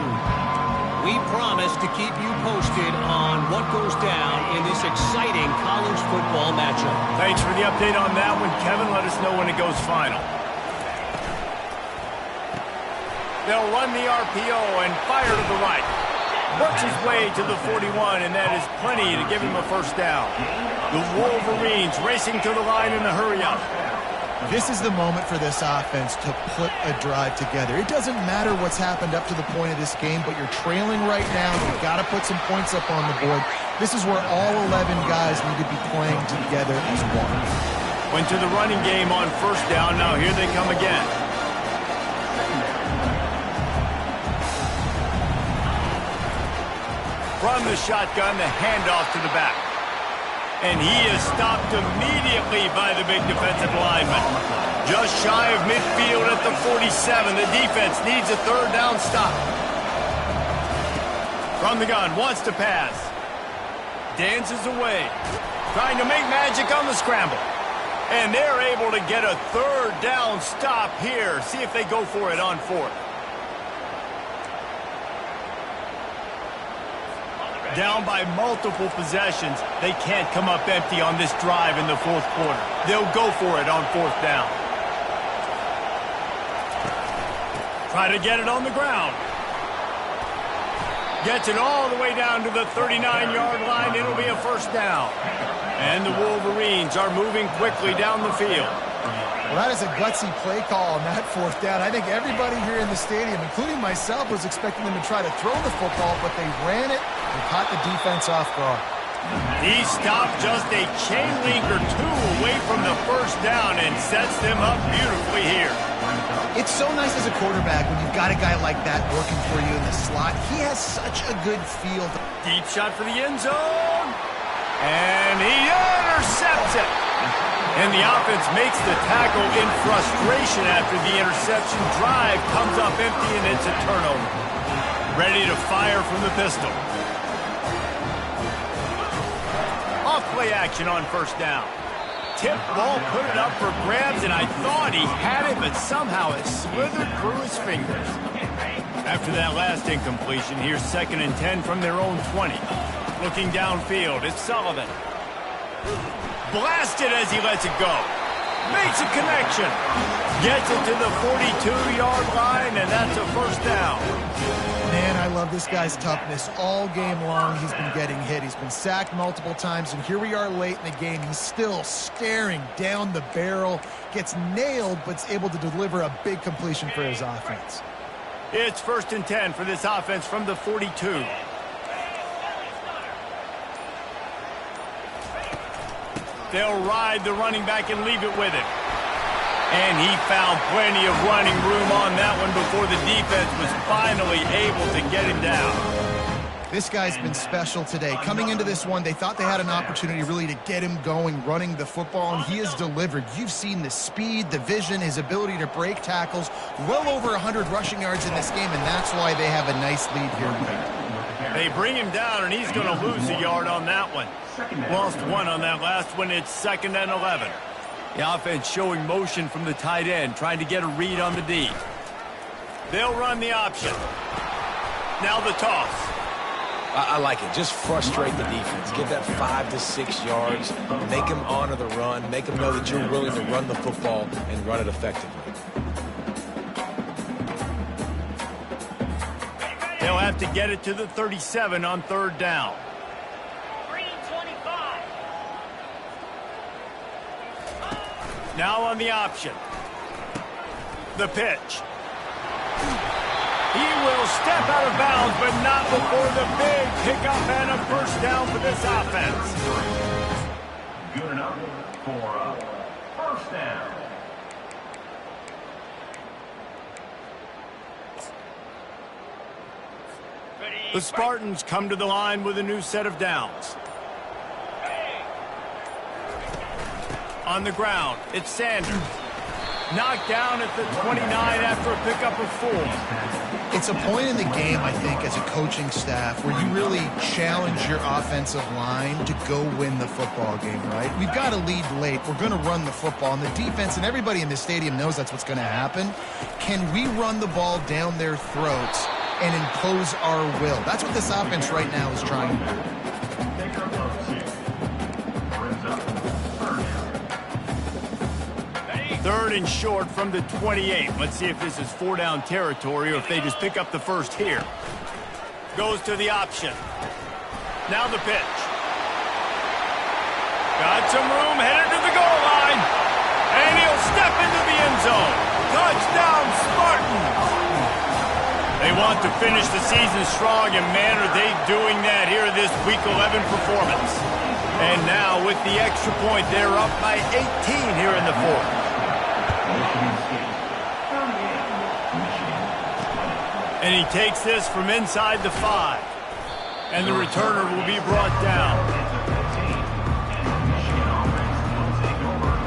We promise to keep you posted on what goes down in this exciting college football matchup. Thanks for the update on that one, Kevin. Let us know when it goes final. They'll run the RPO and fire to the right. Works his way to the 41, and that is plenty to give him a first down. The Wolverines racing to the line in a hurry-up. This is the moment for this offense to put a drive together. It doesn't matter what's happened up to the point of this game, but you're trailing right now. You've got to put some points up on the board. This is where all 11 guys need to be playing together as one. Went to the running game on first down. Now here they come again. From the shotgun, the handoff to the back. And he is stopped immediately by the big defensive lineman. Just shy of midfield at the 47. The defense needs a third down stop. From the gun, wants to pass. Dances away. Trying to make magic on the scramble. And they're able to get a third down stop here. See if they go for it on fourth. Down by multiple possessions. They can't come up empty on this drive in the fourth quarter. They'll go for it on fourth down. Try to get it on the ground. Gets it all the way down to the 39-yard line. It'll be a first down. And the Wolverines are moving quickly down the field. Well, that is a gutsy play call on that fourth down. I think everybody here in the stadium, including myself, was expecting them to try to throw the football, but they ran it and caught the defense off guard. He stopped just a chain link or two away from the first down and sets them up beautifully here. It's so nice as a quarterback when you've got a guy like that working for you in the slot. He has such a good feel. Deep shot for the end zone. And he intercepts it. And the offense makes the tackle in frustration after the interception. Drive comes up empty, and it's a turnover. Ready to fire from the pistol. Off play action on first down. Tip ball, put it up for grabs, and I thought he had it, but somehow it slithered through his fingers. After that last incompletion, here's 2nd and 10 from their own 20. Looking downfield, it's Sullivan. Blasted as he lets it go. Makes a connection. Gets it to the 42-yard line, and that's a first down. Man, I love this guy's toughness. All game long, he's been getting hit. He's been sacked multiple times, and here we are late in the game. He's still staring down the barrel. Gets nailed, but's able to deliver a big completion for his offense. It's 1st and 10 for this offense from the 42. They'll ride the running back and leave it with him. And he found plenty of running room on that one before the defense was finally able to get him down. This guy's been special today. Coming into this one, they thought they had an opportunity really to get him going, running the football, and he has delivered. You've seen the speed, the vision, his ability to break tackles. Well over 100 rushing yards in this game, and that's why they have a nice lead here tonight. They bring him down, and he's going to lose a yard on that one. Lost one on that last one. It's 2nd and 11. The offense showing motion from the tight end, trying to get a read on the D. They'll run the option. Now the toss. I like it. Just frustrate the defense. Give that 5 to 6 yards. Make them honor the run. Make them know that you're willing to run the football and run it effectively. They'll have to get it to the 37 on 3rd down. Now on the option. The pitch. He will step out of bounds, but not before the big pickup and a first down for this offense. Good enough for a first down. The Spartans come to the line with a new set of downs. On the ground, it's Sanders. Knocked down at the 29 after a pickup of 4. It's a point in the game, I think, as a coaching staff where you really challenge your offensive line to go win the football game, right? We've got to lead late. We're going to run the football. And the defense and everybody in the stadium knows that's what's going to happen. Can we run the ball down their throats and impose our will? That's what this offense right now is trying to do. Third and short from the 28. Let's see if this is 4-down territory or if they just pick up the first here. Goes to the option. Now the pitch. Got some room, headed to the goal line. And he'll step into the end zone. Touchdown, Spartans! They want to finish the season strong, and man, are they doing that here in this Week 11 performance. And now with the extra point, they're up by 18 here in the fourth. And he takes this from inside the 5. And the returner will be brought down.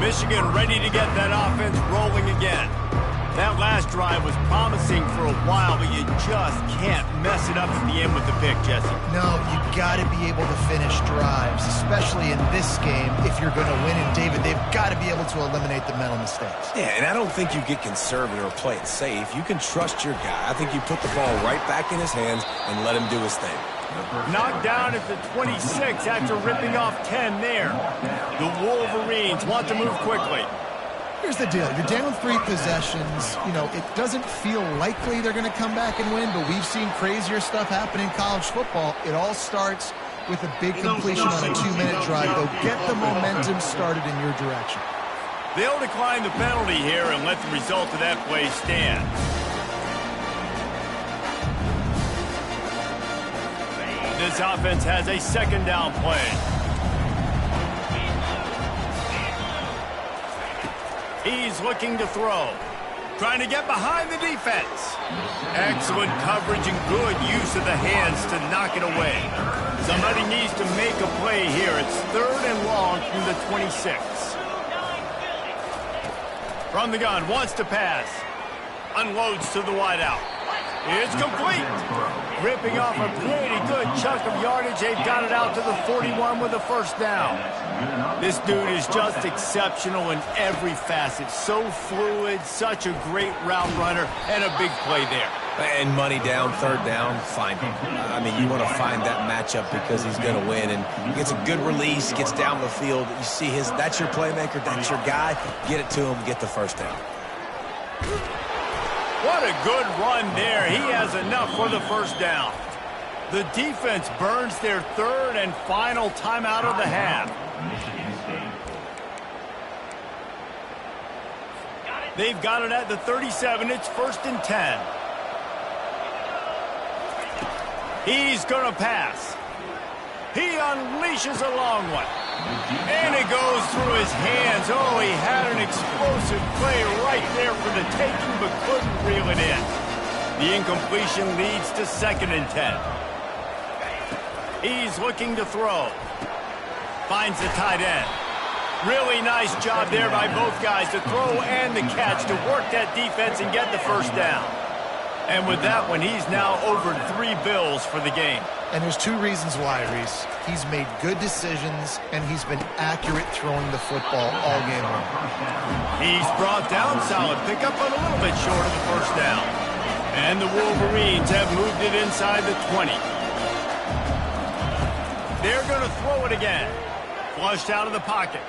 Michigan ready to get that offense rolling again. That last drive was promising for a while, but you just can't mess it up at the end with the pick, Jesse. No, you got to be able to finish drives, especially in this game if you're going to win. And, David, they've got to be able to eliminate the mental mistakes. Yeah, and I don't think you get conservative or play it safe. You can trust your guy. I think you put the ball right back in his hands and let him do his thing. Knocked down at the 26 after ripping off 10 there. The Wolverines want to move quickly. Here's the deal. You're down 3 possessions. You know, it doesn't feel likely they're going to come back and win, but we've seen crazier stuff happen in college football. It all starts with a big completion on a 2-minute drive. They'll get the momentum started in your direction. They'll decline the penalty here and let the result of that play stand. This offense has a second down play. He's looking to throw. Trying to get behind the defense. Excellent coverage and good use of the hands to knock it away. Somebody needs to make a play here. It's 3rd and long from the 26. From the gun, wants to pass. Unloads to the wideout. It's complete. Ripping off a pretty good chunk of yardage. They've got it out to the 41 with a first down. This dude is just exceptional in every facet. So fluid, such a great route runner, and a big play there. And money down, 3rd down, find him. I mean, you want to find that matchup because he's going to win. And he gets a good release, gets down the field. You see that's your playmaker, that's your guy. Get it to him, get the first down. What a good run there. He has enough for the first down. The defense burns their 3rd and final timeout of the half. They've got it at the 37. It's 1st and 10. He's going to pass. He unleashes a long one. And it goes through his hands. Oh, he had an explosive play right there for the taking, but couldn't reel it in. The incompletion leads to 2nd and 10. He's looking to throw. Finds the tight end. Really nice job there by both guys to throw and the catch to work that defense and get the first down. And with that one, he's now over 3 bills for the game. And there's 2 reasons why, Reese. He's made good decisions, and he's been accurate throwing the football all game long. He's brought down. Solid pickup, but a little bit short of the first down. And the Wolverines have moved it inside the 20. They're going to throw it again. Flushed out of the pocket.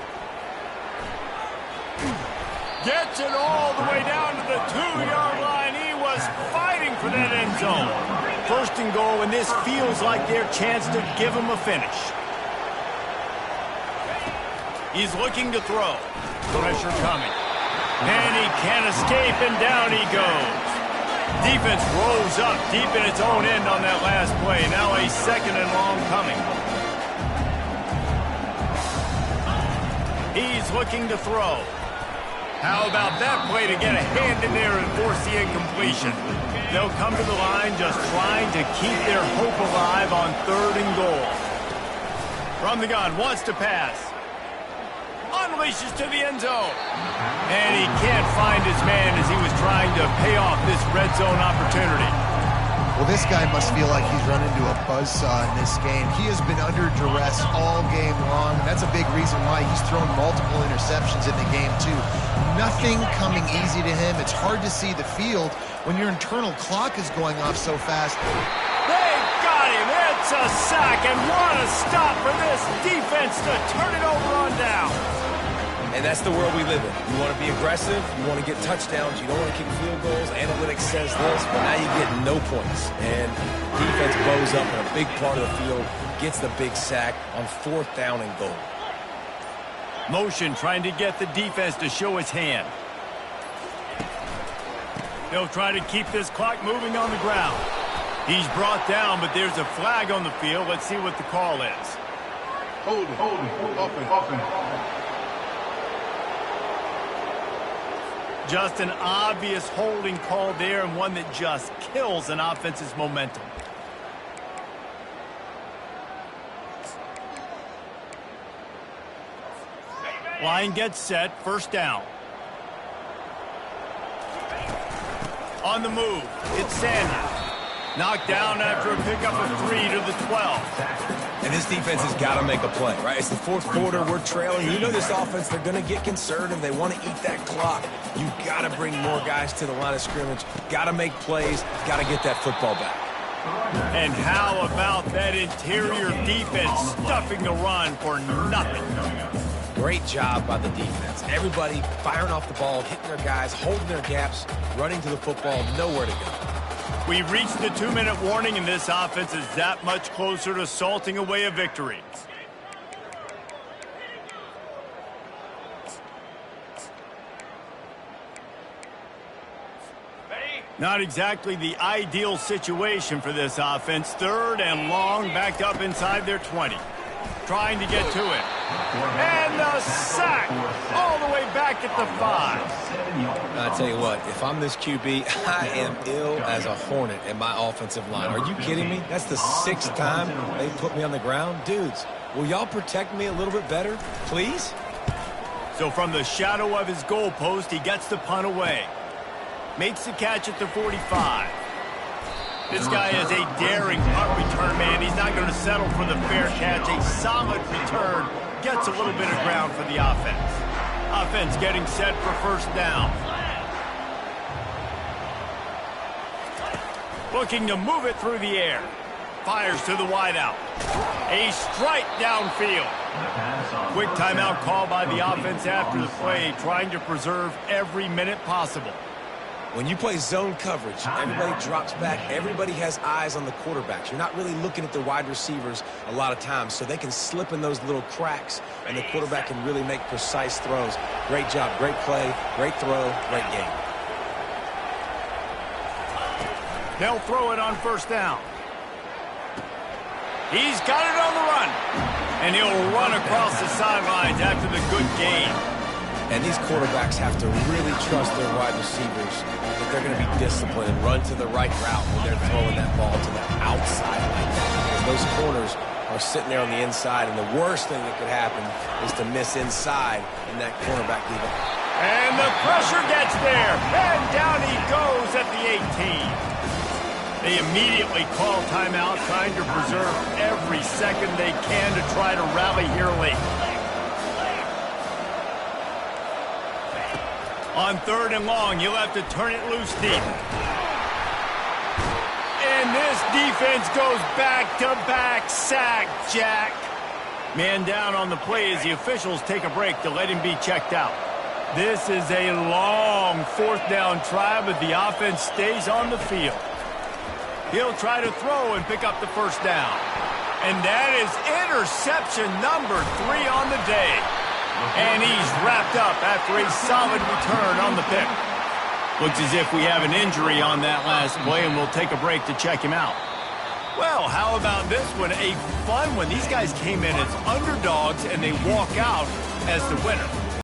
Gets it all the way down to the 2-yard line. He was fighting for that end zone. 1st and goal, and this feels like their chance to give him a finish. He's looking to throw. Pressure coming. And he can't escape, and down he goes. Defense rose up deep in its own end on that last play. Now a 2nd and long coming. He's looking to throw. How about that play to get a hand in there and force the incompletion? They'll come to the line just trying to keep their hope alive on 3rd and goal. From the gun, wants to pass. Unleashes to the end zone. And he can't find his man as he was trying to pay off this red zone opportunity. Well, this guy must feel like he's run into a buzzsaw in this game. He has been under duress all game long, and that's a big reason why he's thrown multiple interceptions in the game, too. Nothing coming easy to him. It's hard to see the field when your internal clock is going off so fast. They got him. It's a sack, and what a stop for this defense to turn it over on down. And that's the world we live in. You want to be aggressive, you want to get touchdowns, you don't want to kick field goals. Analytics says this, but now you get no points. And defense bows up in a big part of the field, gets the big sack on 4th down and goal. Motion trying to get the defense to show his hand. They'll try to keep this clock moving on the ground. He's brought down, but there's a flag on the field. Let's see what the call is. Hold it, open. Just an obvious holding call there, and one that just kills an offense's momentum. Line gets set, 1st down. On the move, it's Sanders. Knocked down after a pickup of 3 to the 12. And this defense has got to make a play, right? It's the 4th quarter. We're trailing. You know this offense, they're going to get conservative. They want to eat that clock. You got to bring more guys to the line of scrimmage. Got to make plays. Got to get that football back. And how about that interior defense stuffing the run for nothing? Great job by the defense. Everybody firing off the ball, hitting their guys, holding their gaps, running to the football, nowhere to go. We reached the 2-minute warning, and this offense is that much closer to salting away a victory. Not exactly the ideal situation for this offense. 3rd and long, backed up inside their 20. Trying to get to it. And the sack all the way back at the 5. I tell you what, if I'm this QB, I am ill as a hornet in my offensive line. Are you kidding me? That's the 6th time they put me on the ground. Dudes, will y'all protect me a little bit better, please? So from the shadow of his goalpost, he gets the punt away. Makes the catch at the 45. This guy is a daring punt return man. He's not going to settle for the fair catch. A solid return. Gets a little bit of ground for the offense. Offense getting set for 1st down. Looking to move it through the air. Fires to the wideout. A strike downfield. Quick timeout call by the offense after the play, trying to preserve every minute possible. When you play zone coverage, everybody drops back. Everybody has eyes on the quarterbacks. You're not really looking at the wide receivers a lot of times, so they can slip in those little cracks, and the quarterback can really make precise throws. Great job, great play, great throw, great game. They'll throw it on 1st down. He's got it on the run, and he'll run across the sidelines after the good gain. And these quarterbacks have to really trust their wide receivers that they're going to be disciplined and run to the right route when they're throwing that ball to the outside like that. Because those corners are sitting there on the inside, and the worst thing that could happen is to miss inside and that cornerback leave it. And the pressure gets there, and down he goes at the 18. They immediately call timeout, trying to preserve every second they can to try to rally here late. On 3rd and long, you'll have to turn it loose deep. And this defense goes back-to-back sack, Jack. Man down on the play as the officials take a break to let him be checked out. This is a long 4th down try, but the offense stays on the field. He'll try to throw and pick up the 1st down. And that is interception number 3 on the day. And he's wrapped up after a solid return on the pick. Looks as if we have an injury on that last play, and we'll take a break to check him out. Well, how about this one? A fun one. These guys came in as underdogs, and they walk out as the winner.